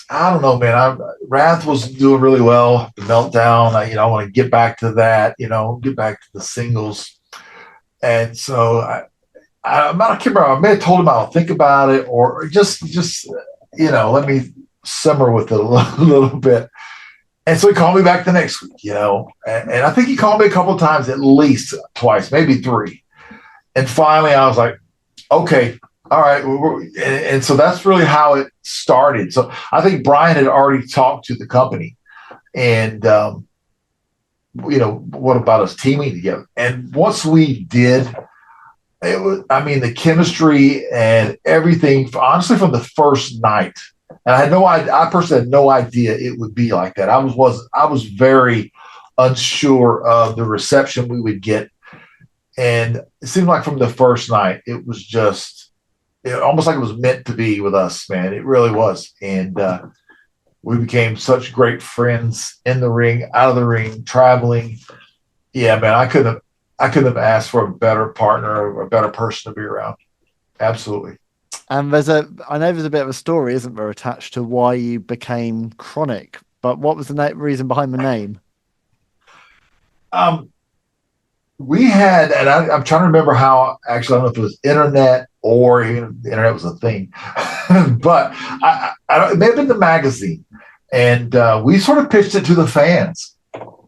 don't know, man. Wrath was doing really well. The Meltdown, I want to get back to that. Get back to the singles. And so I can't remember. I may have told him I'll think about it, or just let me simmer with it a little bit. And so he called me back the next week, and I think he called me a couple of times, at least twice, maybe 3. And finally, I was like, okay, all right. And so that's really how it started. So I think Bryan had already talked to the company and, what about us teaming together? And once we did, it was, I mean, the chemistry and everything, honestly, from the first night. And I personally had no idea it would be like that. I was very unsure of the reception we would get. And it seemed like from the first night, it was just almost like it was meant to be with us, man. It really was. And we became such great friends in the ring, out of the ring, traveling. Yeah, man, I couldn't have asked for a better partner or a better person to be around. Absolutely. And I know there's a bit of a story, isn't there, attached to why you became KroniK, but what was the reason behind the name? We had, and I'm trying to remember how, actually, I don't know if it was internet or even the internet was a thing, but it may have been the magazine. And we sort of pitched it to the fans,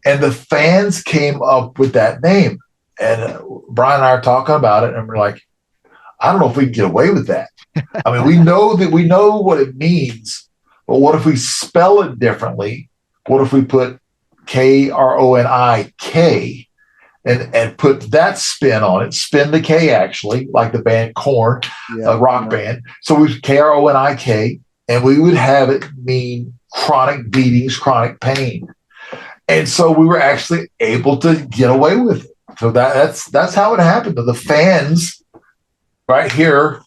and the fans came up with that name. And Bryan and I are talking about it, and we're like, I don't know if we can get away with that. I mean, we know what it means, but what if we spell it differently? What if we put KRONIK and put that spin on it? Spin the K, actually, like the band Korn, a rock band. So we KRONIK, and we would have it mean chronic beatings, chronic pain. And so we were actually able to get away with it. So that's how it happened. The fans right here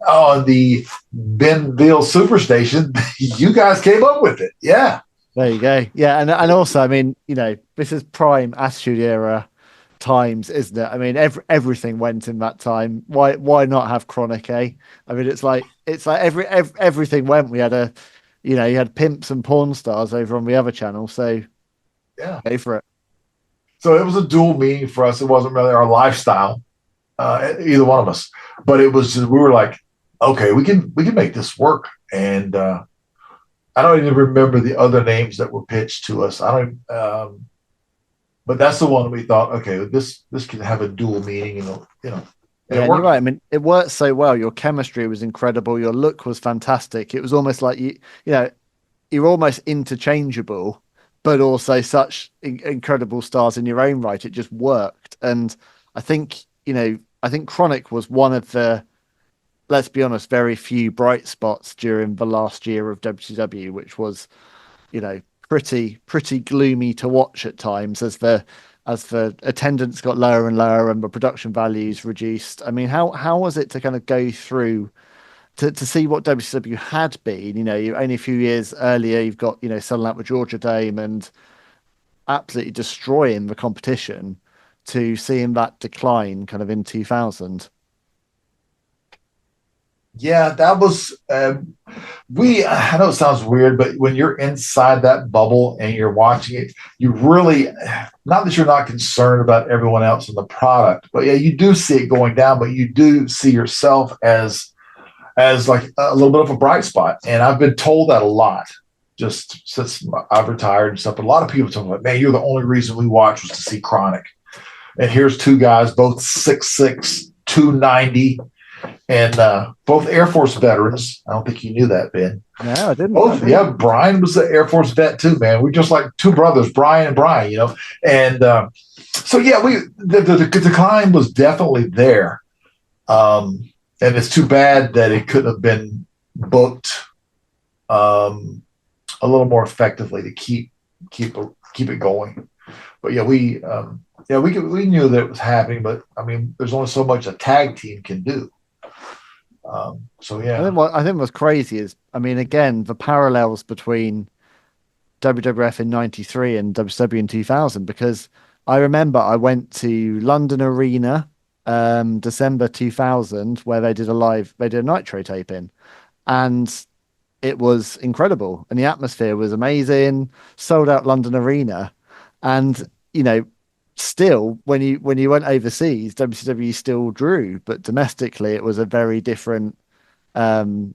on the Ben Veal Superstation, you guys came up with it. Yeah. There you go. Yeah. And also, I mean, this is prime Attitude Era times, isn't it? I mean, everything went in that time. Why not have KroniK, eh? I mean, it's like everything went. We had you had pimps and porn stars over on the other channel. So yeah, go for it. So it was a dual meaning for us. It wasn't really our lifestyle, either one of us, but it was just, we were like, okay, we can make this work. And I don't even remember the other names that were pitched to us. But that's the one we thought, okay, this can have a dual meaning, Yeah, you're right. I mean, it worked so well. Your chemistry was incredible. Your look was fantastic. It was almost like you're almost interchangeable, but also such incredible stars in your own right. It just worked. And I think KroniK was one of the, let's be honest, very few bright spots during the last year of WCW, which was, pretty gloomy to watch at times as the attendance got lower and lower and the production values reduced. I mean, how was it to kind of go through to see what WCW had been? You only a few years earlier, you've got, selling out with Georgia Dame and absolutely destroying the competition, to seeing that decline kind of in 2000. Yeah, that was, I know it sounds weird, but when you're inside that bubble and you're watching it, you really, not that you're not concerned about everyone else in the product, but yeah, you do see it going down, but you do see yourself as like a little bit of a bright spot. And I've been told that a lot, just since I've retired and stuff. But a lot of people tell me, like, man, you're the only reason we watch was to see KroniK. And here's two guys, both 6'6", 290, and both Air Force veterans. I don't think you knew that, Ben. No, I didn't. Yeah, Bryan was an Air Force vet too, man. We're just like two brothers, Bryan and Bryan, And so yeah, the decline was definitely there, and it's too bad that it couldn't have been booked a little more effectively to keep it going. But yeah, we knew that it was happening, but I mean, there's only so much a tag team can do. So yeah, I think what's crazy is, I mean, again, the parallels between WWF in '93 and WCW in 2000, because I remember I went to London Arena, December 2000, where they did a Nitro taping, and it was incredible, and the atmosphere was amazing. Sold out London Arena, and still, when you went overseas, WCW still drew, but domestically it was a very different thing.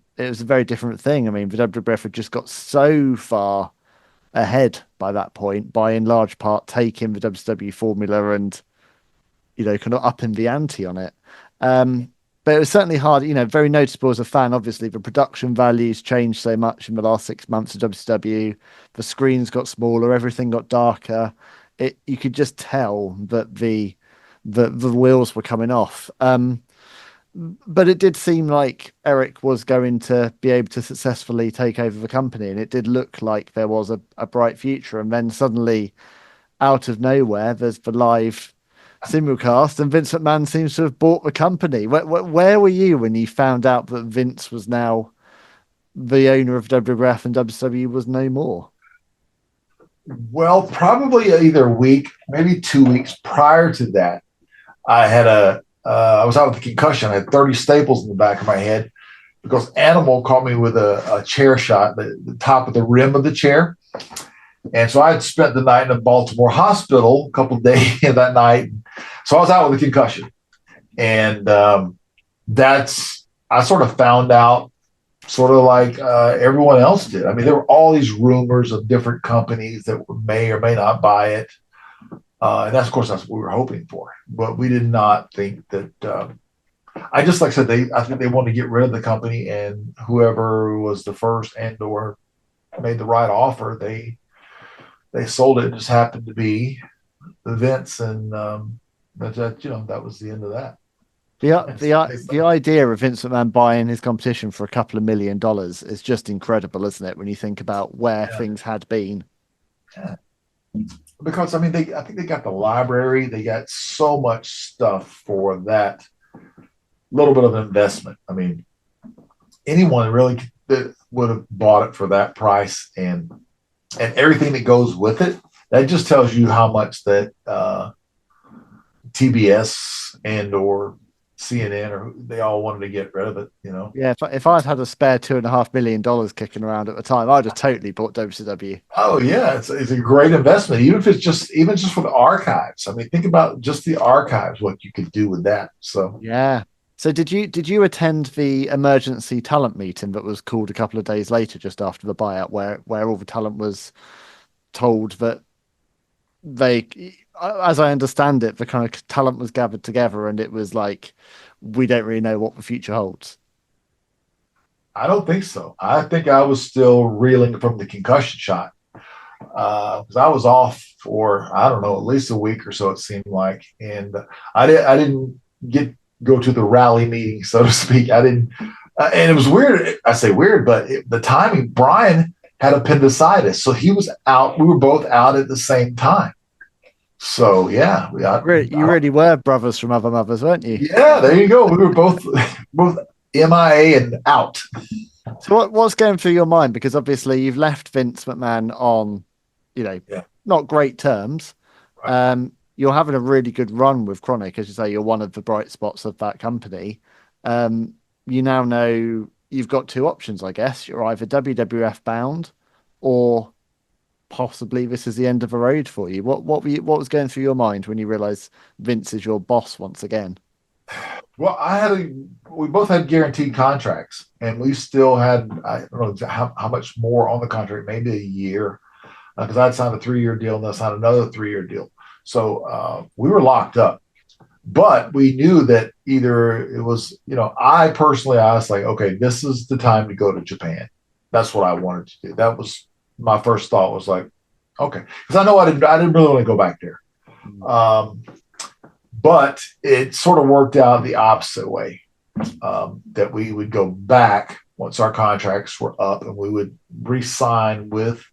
I mean, the WWF had just got so far ahead by that point, by in large part taking the WCW formula and kind of upping the ante on it. But it was certainly hard, very noticeable as a fan. Obviously, the production values changed so much in the last 6 months of WCW. The screens got smaller, everything got darker. You could just tell that the wheels were coming off. But it did seem like Eric was going to be able to successfully take over the company, and it did look like there was a bright future. And then suddenly, out of nowhere, there's the live simulcast, and Vince McMahon seems to have bought the company. Where were you when you found out that Vince was now the owner of WWF and WCW was no more? Well, probably either a week, maybe 2 weeks prior to that. I was out with a concussion. I had 30 staples in the back of my head because Animal caught me with a chair shot, the top of the rim of the chair. And so I had spent the night in a Baltimore hospital a couple of days that night. So I was out with a concussion. And I sort of found out sort of like everyone else did. I mean, there were all these rumors of different companies that may or may not buy it. And that's, of course, that's what we were hoping for. But we did not think that I think they wanted to get rid of the company, and whoever was the first and or made the right offer, they sold it. It just happened to be Vince, and that was the end of that. The idea of Vince McMahon buying his competition for a couple of $1 million is just incredible, isn't it? When you think about where things had been. Yeah. Because I think they got the library, they got so much stuff for that little bit of investment. I mean, anyone really that would have bought it for that price and everything that goes with it. That just tells you how much that TBS and or CNN or they all wanted to get rid of it. Yeah, if I'd had a spare $2.5 million kicking around at the time, I'd have totally bought WCW. Oh yeah, it's a great investment, even if it's just for the archives. I mean, think about just the archives, what you could do with that. So yeah. So did you attend the emergency talent meeting that was called a couple of days later, just after the buyout, where all the talent was told that they, as I understand it, the kind of talent was gathered together, and it was like, we don't really know what the future holds? I don't think so. I think I was still reeling from the concussion shot because I was off for, I don't know, at least a week or so, it seemed like, and I didn't go to the rally meeting, so to speak. I didn't, and it was weird. I say weird, but the timing. Bryan had appendicitis, so he was out. We were both out at the same time. So yeah, you really were brothers from other mothers, weren't you? Yeah, there you go. We were both MIA and out. So what's going through your mind? Because obviously you've left Vince McMahon on, not great terms. Right. You're having a really good run with KroniK, as you say. You're one of the bright spots of that company. You now know you've got two options, I guess. You're either WWF bound, or possibly this is the end of the road for you. What was going through your mind when you realized Vince is your boss once again? Well, we both had guaranteed contracts, and we still had, I don't know how much more on the contract, maybe a year, because I'd signed a 3-year deal and I signed another 3-year deal. So we were locked up, but we knew that either it was, I was like, okay, this is the time to go to Japan. That's what I wanted to do. That was my first thought, was like, okay, because I know I didn't really want to go back there. But it sort of worked out the opposite way, that we would go back once our contracts were up, and we would re-sign with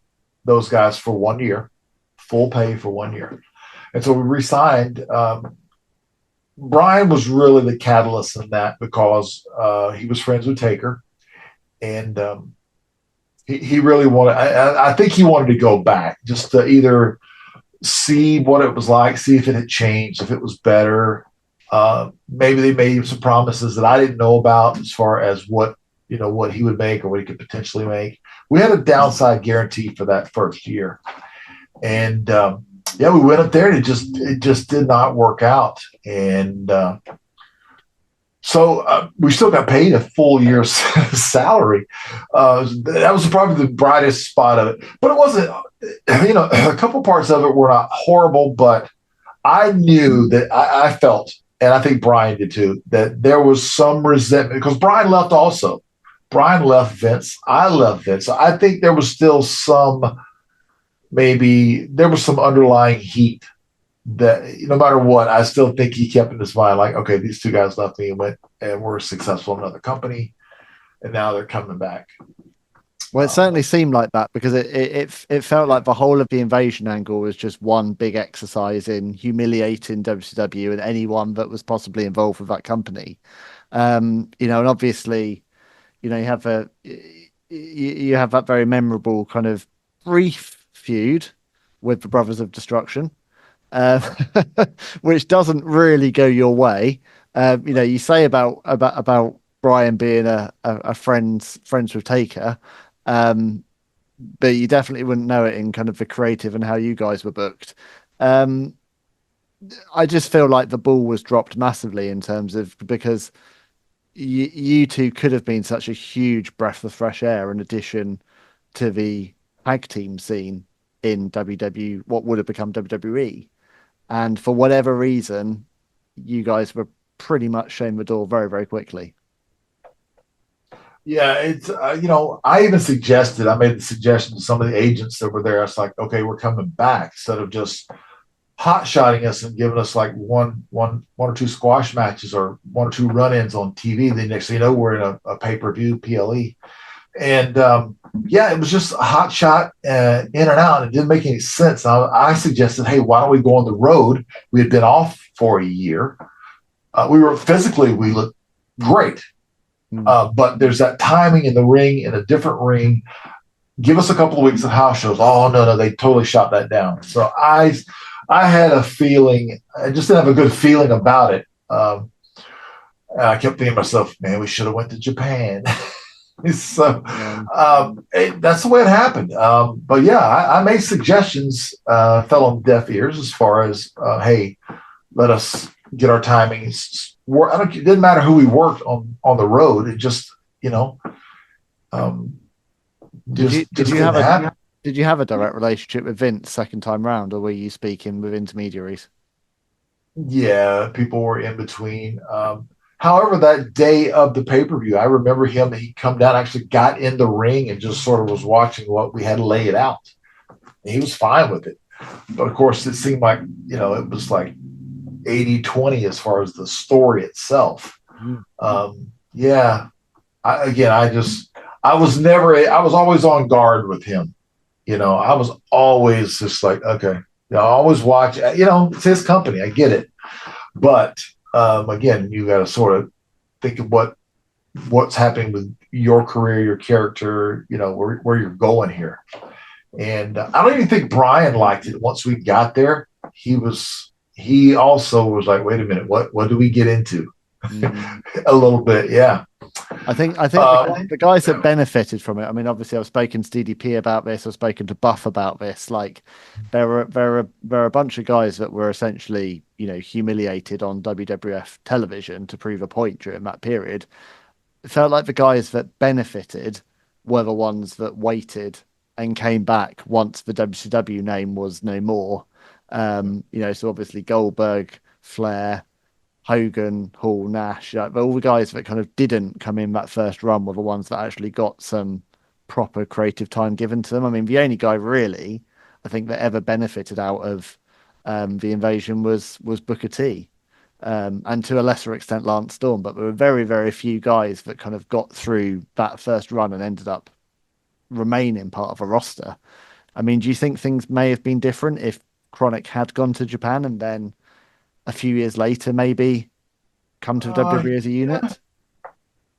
those guys for 1 year, full pay for 1 year. And so we re-signed. Bryan was really the catalyst in that, because he was friends with Taker, and he really wanted, I think he wanted to go back just to either see what it was like, see if it had changed, if it was better. Maybe they made some promises that I didn't know about as far as what he would make or what he could potentially make. We had a downside guarantee for that first year. And we went up there, and it just did not work out. And so we still got paid a full year's salary. That was probably the brightest spot of it. But it wasn't, a couple parts of it were not horrible, but I knew that I felt and I think Bryan did too, that there was some resentment because Bryan left also. Bryan left Vince. I left Vince. So I think there was still maybe there was some underlying heat that no matter what, I still think he kept in his mind, like, okay, these two guys left me and went and were successful in another company, and now they're coming back. Well, it certainly seemed like that because it felt like the whole of the invasion angle was just one big exercise in humiliating WCW and anyone that was possibly involved with that company. And obviously, you have you have that very memorable kind of brief feud with the Brothers of Destruction, which doesn't really go your way. You say about Bryan being a friends with Taker. But you definitely wouldn't know it in kind of the creative and how you guys were booked. I just feel like the ball was dropped massively in terms of because you two could have been such a huge breath of fresh air in addition to the tag team scene in WW, what would have become WWE. And for whatever reason, you guys were pretty much shown the door very, very quickly. Yeah, it's I even I made the suggestion to some of the agents that were there. I was like, okay, we're coming back instead of just hot shotting us and giving us like one or two squash matches or one or two run-ins on TV. The next thing you know, we're in a pay-per-view PLE, and it was just a hot shot in and out. It didn't make any sense. I suggested, hey, why don't we go on the road? We had been off for a year. We looked great. But there's that timing in the ring, in a different ring. Give us a couple of weeks of house shows. Oh, no, they totally shot that down. So I had a feeling, I just didn't have a good feeling about it. I kept thinking to myself, man, we should have went to Japan. So that's the way it happened. But yeah, I made suggestions, fell on deaf ears as far as, hey, let us get our timings. It didn't matter who we worked on the road. It just, did you have a direct relationship with Vince second time round, or were you speaking with intermediaries? Yeah, people were in between. However, that day of the pay-per-view, I remember he come down, actually got in the ring and just sort of was watching what we had laid out. And he was fine with it. But of course, it seemed like, it was like 80-20 as far as the story itself. I was always on guard with him. I was always just like, okay, I always watch, it's his company. I get it. But again, you got to sort of think of what's happening with your career, your character, where you're going here. And I don't even think Bryan liked it once we got there. He also was like, wait a minute, what do we get into? A little bit, yeah. I think the guys that benefited from it. I mean, obviously, I've spoken to DDP about this. I've spoken to Buff about this. Like, there were a bunch of guys that were essentially, humiliated on WWF television to prove a point during that period. It felt like the guys that benefited were the ones that waited and came back once the WCW name was no more. So obviously Goldberg, Flair, Hogan, Hall, Nash, but all the guys that kind of didn't come in that first run were the ones that actually got some proper creative time given to them. I mean, the only guy really, I think, that ever benefited out of the invasion was Booker T, and to a lesser extent Lance Storm, but there were very, very few guys that kind of got through that first run and ended up remaining part of a roster. I mean, do you think things may have been different if KroniK had gone to Japan and then a few years later maybe come to WWE as a unit?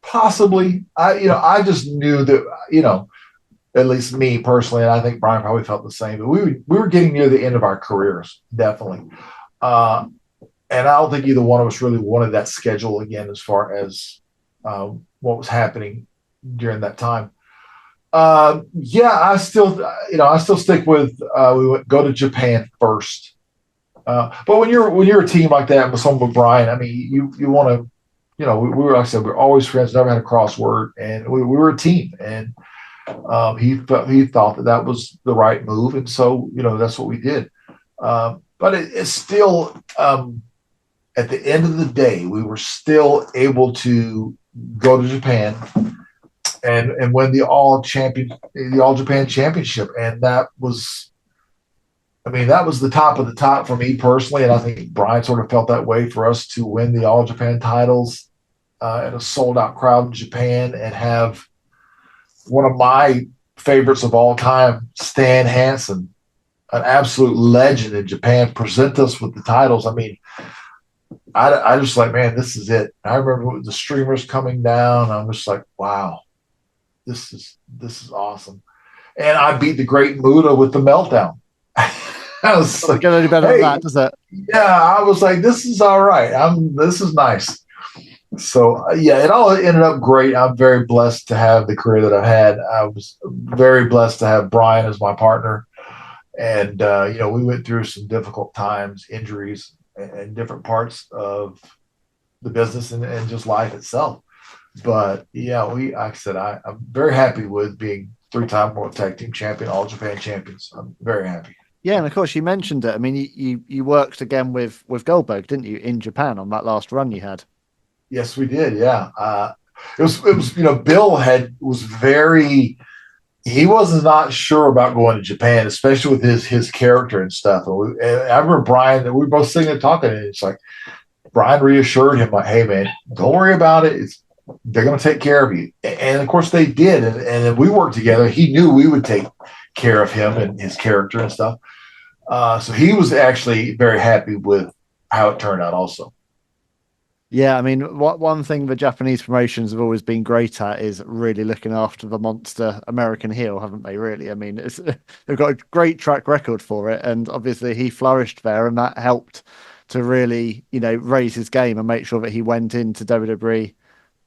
Possibly. I just knew that, at least me personally, and I think Bryan probably felt the same, but we were getting near the end of our careers, definitely. And I don't think either one of us really wanted that schedule again as far as what was happening during that time. I still stick with we would go to Japan first. But when you're a team like that with someone with Bryan, I mean, you want to, we were, like I said, we're always friends, never had a crossword, and we were a team. And he thought that was the right move, and so that's what we did. But it's still at the end of the day, we were still able to go to Japan and win the All Japan Championship, and that was the top of the top for me personally, and I think Bryan sort of felt that way for us to win the All Japan titles at a sold out crowd in Japan and have one of my favorites of all time, Stan Hansen, an absolute legend in Japan, present us with the titles. I mean, I just like, man, this is it. I remember the streamers coming down. I'm just like, wow, this is awesome. And I beat the Great Muta with the meltdown. I was like, get any better than that, does it? Yeah, I was like, this is all right. This is nice. So yeah, it all ended up great. I'm very blessed to have the career that I've had. I was very blessed to have Bryan as my partner, and we went through some difficult times, injuries, and different parts of the business and just life itself. But yeah, like I said, I'm very happy with being 3-time World Tag Team Champion, All Japan Champions. I'm very happy. Yeah, and of course you mentioned it. I mean, you worked again with Goldberg, didn't you, in Japan on that last run you had? Yes, we did. Yeah, it was Bill he was not sure about going to Japan, especially with his character and stuff. And I remember Bryan, we were both sitting and talking, and it's like Bryan reassured him, like, "Hey, man, don't worry about it. They're going to take care of you." And of course they did, and we worked together. He knew we would take care of him and his character and stuff. So he was actually very happy with how it turned out also. Yeah, I mean, one thing the Japanese promotions have always been great at is really looking after the monster American heel, haven't they, really? I mean, they've got a great track record for it, and obviously he flourished there, and that helped to really, raise his game and make sure that he went into WWE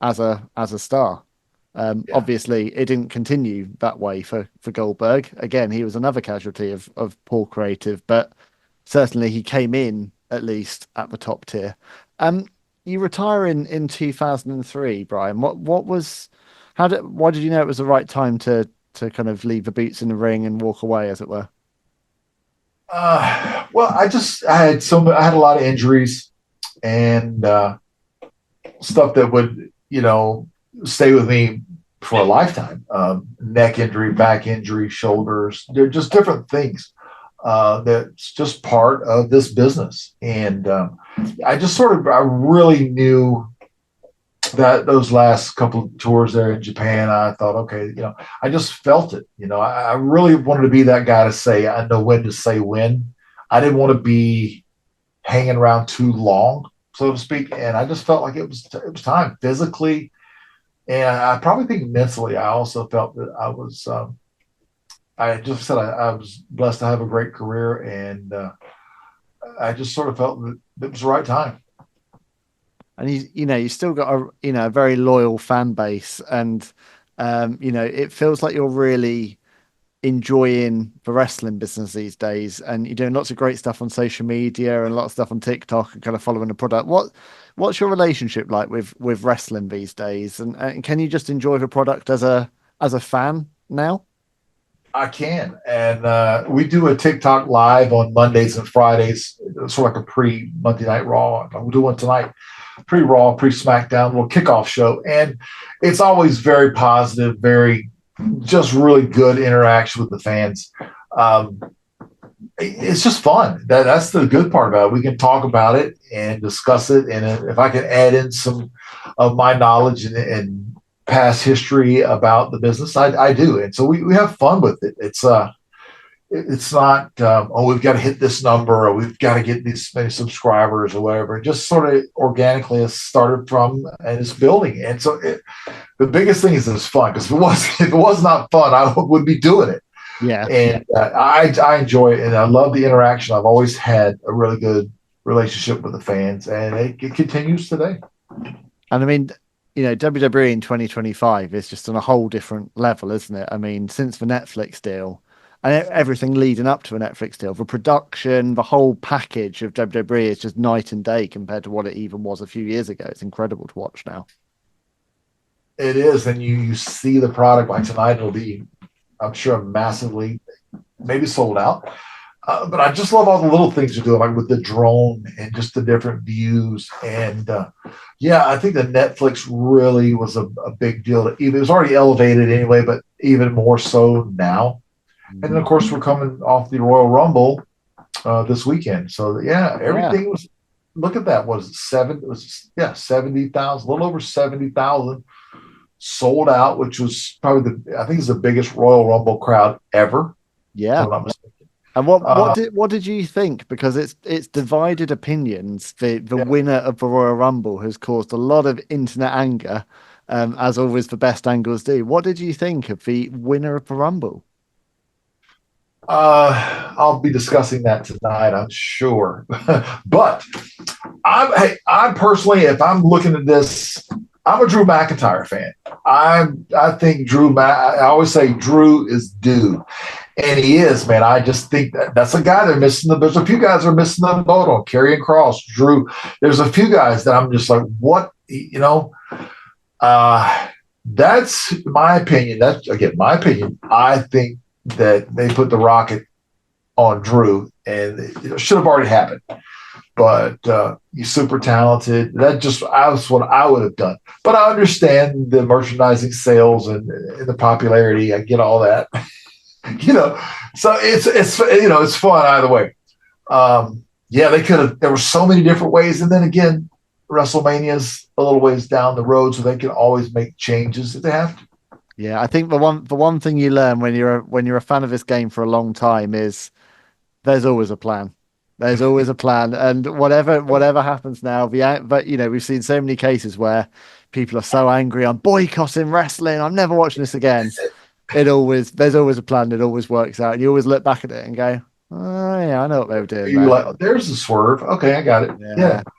as a star. Obviously, it didn't continue that way for Goldberg. Again, he was another casualty of poor creative, but certainly he came in at least at the top tier. You retire in 2003, Bryan. Why did you know it was the right time to kind of leave the boots in the ring and walk away, as it were? Well, I had a lot of injuries and stuff that would, stay with me for a lifetime. Neck injury, back injury, shoulders. They're just different things. That's just part of this business. And I really knew that those last couple of tours there in Japan, I thought, okay, I just felt it. I really wanted to be that guy to say, I know when to say when. I didn't want to be hanging around too long, so to speak. And I just felt like it was time physically. And I probably think mentally, I also felt that I was, I just said I was blessed to have a great career, and I just sort of felt that it was the right time. And you still got a very loyal fan base, and it feels like you're really enjoying the wrestling business these days, and you're doing lots of great stuff on social media and lots of stuff on TikTok and kind of following the product. What's your relationship like with wrestling these days, and can you just enjoy the product as a fan now? I can. And we do a TikTok live on Mondays and Fridays, sort of like a pre-Monday Night Raw. We'll do one tonight, pre-Raw, pre-SmackDown, little kickoff show. And it's always very positive, just really good interaction with the fans. It's just fun. That's the good part about it. We can talk about it and discuss it. And if I can add in some of my knowledge and past history about the business, I do. And so we have fun with it. It's not, we've got to hit this number or we've got to get these many subscribers or whatever. It just sort of organically has started from and it's building. And so the biggest thing is it's fun, because if it was not fun, I wouldn't be doing it. Yeah. And I enjoy it, and I love the interaction. I've always had a really good relationship with the fans, and it continues today. And I mean, WWE in 2025 is just on a whole different level, isn't it? I mean, since the Netflix deal and everything leading up to a Netflix deal, the production, the whole package of WWE is just night and day compared to what it even was a few years ago. It's incredible to watch now. It is, and you see the product. Like tonight, it'll be, I'm sure, massively maybe sold out. But I just love all the little things you're doing, like with the drone and just the different views. And I think that Netflix really was a big deal. It was already elevated anyway, but even more so now. And then, of course, we're coming off the Royal Rumble this weekend. So, everything was, look at that. Was it 70,000, a little over 70,000 sold out, which was probably I think it's the biggest Royal Rumble crowd ever. Yeah. If I'm not mistaken. And what did you think? Because it's divided opinions. The winner of the Royal Rumble has caused a lot of internet anger, as always the best angles do. What did you think of the winner of the Rumble? I'll be discussing that tonight, I'm sure. But I personally, if I'm looking at this, I'm a Drew McIntyre fan. I think I always say Drew is due. And he is, man. I just think that's a guy they're missing. There's a few guys that are missing the boat on. Karrion Kross, Drew. There's a few guys that I'm just like, what? That's my opinion. That's, again, my opinion. I think that they put the rocket on Drew, and it should have already happened. But he's super talented. That's what I would have done. But I understand the merchandising sales and the popularity. I get all that. So it's fun either way. They could have. There were so many different ways, and then again, WrestleMania's a little ways down the road, so they can always make changes if they have to. Yeah, I think the one thing you learn when you're a fan of this game for a long time is there's always a plan. There's always a plan, and whatever happens now, but we've seen so many cases where people are so angry, I'm boycotting wrestling, I'm never watching this again. There's always a plan that always works out, and you always look back at it and go, oh yeah, I know what they were doing. You're like, there's a swerve. Okay, I got it.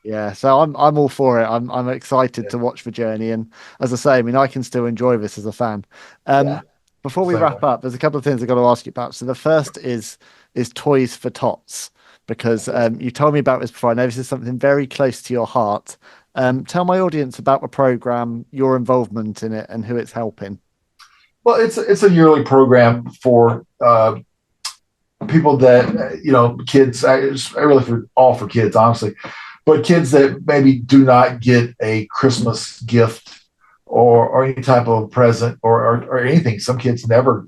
Yeah. So I'm all for it. I'm excited to watch the journey, and as I say, I mean, I can still enjoy this as a fan. Before we wrap up, there's a couple of things I've got to ask you about. So the first is Toys for Tots, because you told me about this before. I know this is something very close to your heart. Tell my audience about the program, your involvement in it, and who it's helping. Well, it's a yearly program for people that kids. It's really for kids, honestly, but kids that maybe do not get a Christmas gift or any type of present or anything. Some kids never,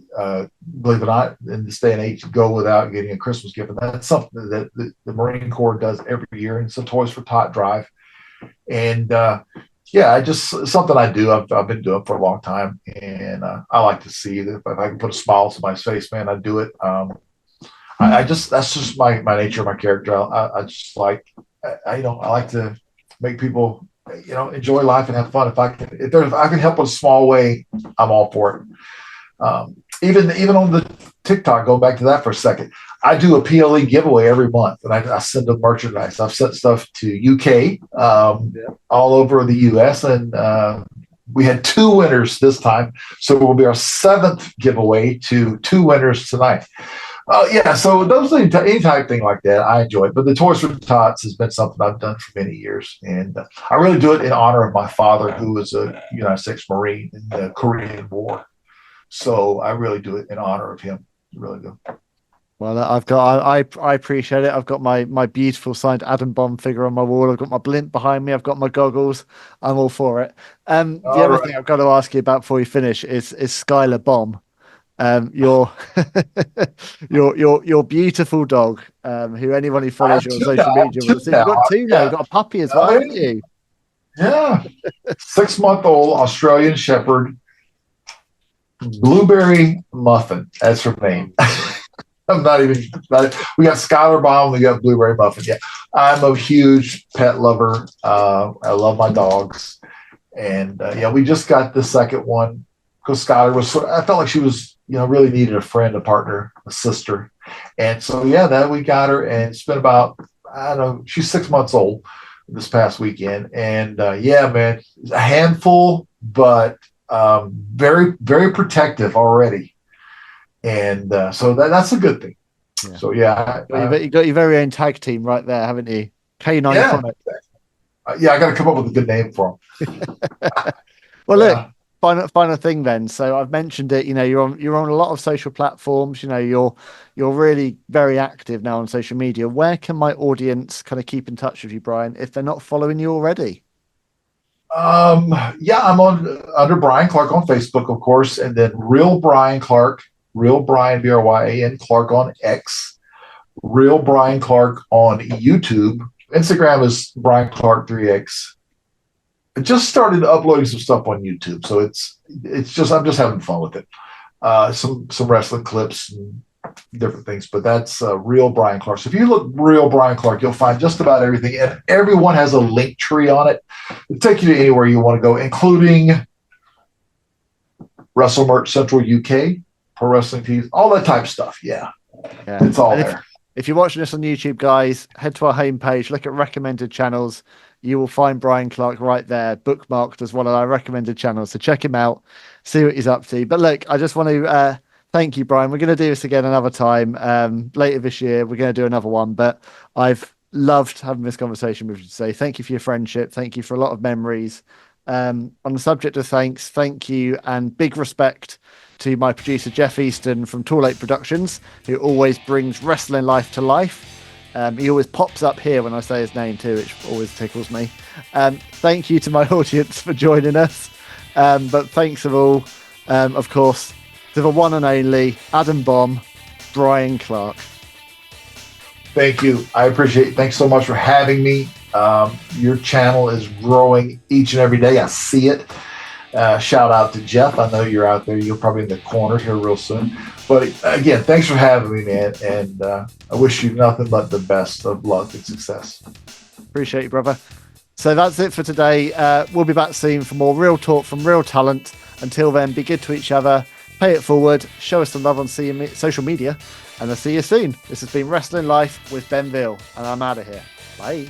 believe it or not, in this day and age, go without getting a Christmas gift, and that's something that the Marine Corps does every year. And it's a Toys for Tot drive, and something I do. I've been doing for a long time, and I like to see that if I can put a smile on somebody's face, man, I do it. That's just my nature, my character. I just like, I like to make people, enjoy life and have fun. If I can help in a small way, I'm all for it. Even on the TikTok, going back to that for a second, I do a PLE giveaway every month, and I send them merchandise. I've sent stuff to UK, all over the US, and we had 2 winners this time. So it will be our 7th giveaway to 2 winners tonight. So those things, any type thing like that, I enjoy it. But the Toys for Tots has been something I've done for many years, and I really do it in honor of my father, who was a United States Marine in the Korean War. So I really do it in honor of him. Really do. Well, I appreciate it. I've got my beautiful signed Adam Bomb figure on my wall. I've got my blimp behind me. I've got my goggles. I'm all for it. The other thing I've got to ask you about before we finish is Skylar Bomb. Your beautiful dog, who anyone who follows you on social media will see. You've got 2 now. You've got a puppy as well, haven't you? Yeah. 6-month-old Australian Shepherd, Blueberry Muffin. That's her name. We got Skylar Bomb. We got Blueberry Muffin. Yeah. I'm a huge pet lover. I love my dogs. And we just got the second one because Skylar I felt like she was, really needed a friend, a partner, a sister. And so, that we got her, and it's been about, I don't know, she's 6 months old this past weekend. And man, a handful, but very, very protective already. And so that's a good thing. Yeah. So, you got your very own tag team right there, haven't you? K9 KroniK. I got to come up with a good name for them. Well, look, final thing then. So I've mentioned it. You're on a lot of social platforms. You're really very active now on social media. Where can my audience kind of keep in touch with you, Bryan, if they're not following you already? Yeah, I'm under Bryan Clark on Facebook, of course, and then Real Bryan Clark, Real Bryan Bryan Clark on X, Real Bryan Clark on YouTube. Instagram is Bryan Clark 3X. I just started uploading some stuff on YouTube, so it's just I'm just having fun with it. Some wrestling clips and different things, but that's Real Bryan Clark. So if you look Real Bryan Clark, you'll find just about everything, and everyone has a link tree on it. It'll take you to anywhere you want to go, including Wrestle Merch Central UK, Pro Wrestling Tees, all that type of stuff. Yeah. It's all there. If you're watching this on YouTube, guys, head to our homepage, look at recommended channels. You will find Bryan Clark right there, bookmarked as one of our recommended channels. So check him out, see what he's up to. But look, I just want to thank you, Bryan. We're going to do this again another time later this year. We're going to do another one, but I've loved having this conversation with you today. Thank you for your friendship. Thank you for a lot of memories. On the subject of thanks, thank you and big respect to my producer, Jeff Easton from Too Late Productions, who always brings Wrestling Life to life. He always pops up here when I say his name too, which always tickles me. Thank you to my audience for joining us. But thanks of all, of course, to the one and only Adam Bomb, Bryan Clark. Thank you. I appreciate it. Thanks so much for having me. Your channel is growing each and every day. I see it. Shout out to Jeff. I know you're out there. You're probably in the corner here real soon. But again, thanks for having me, man. And I wish you nothing but the best of luck and success. Appreciate you, brother. So that's it for today. We'll be back soon for more real talk from real talent. Until then, be good to each other. Pay it forward. Show us some love on social media. And I'll see you soon. This has been Wrestling Life with Ben Veal. And I'm out of here. Bye.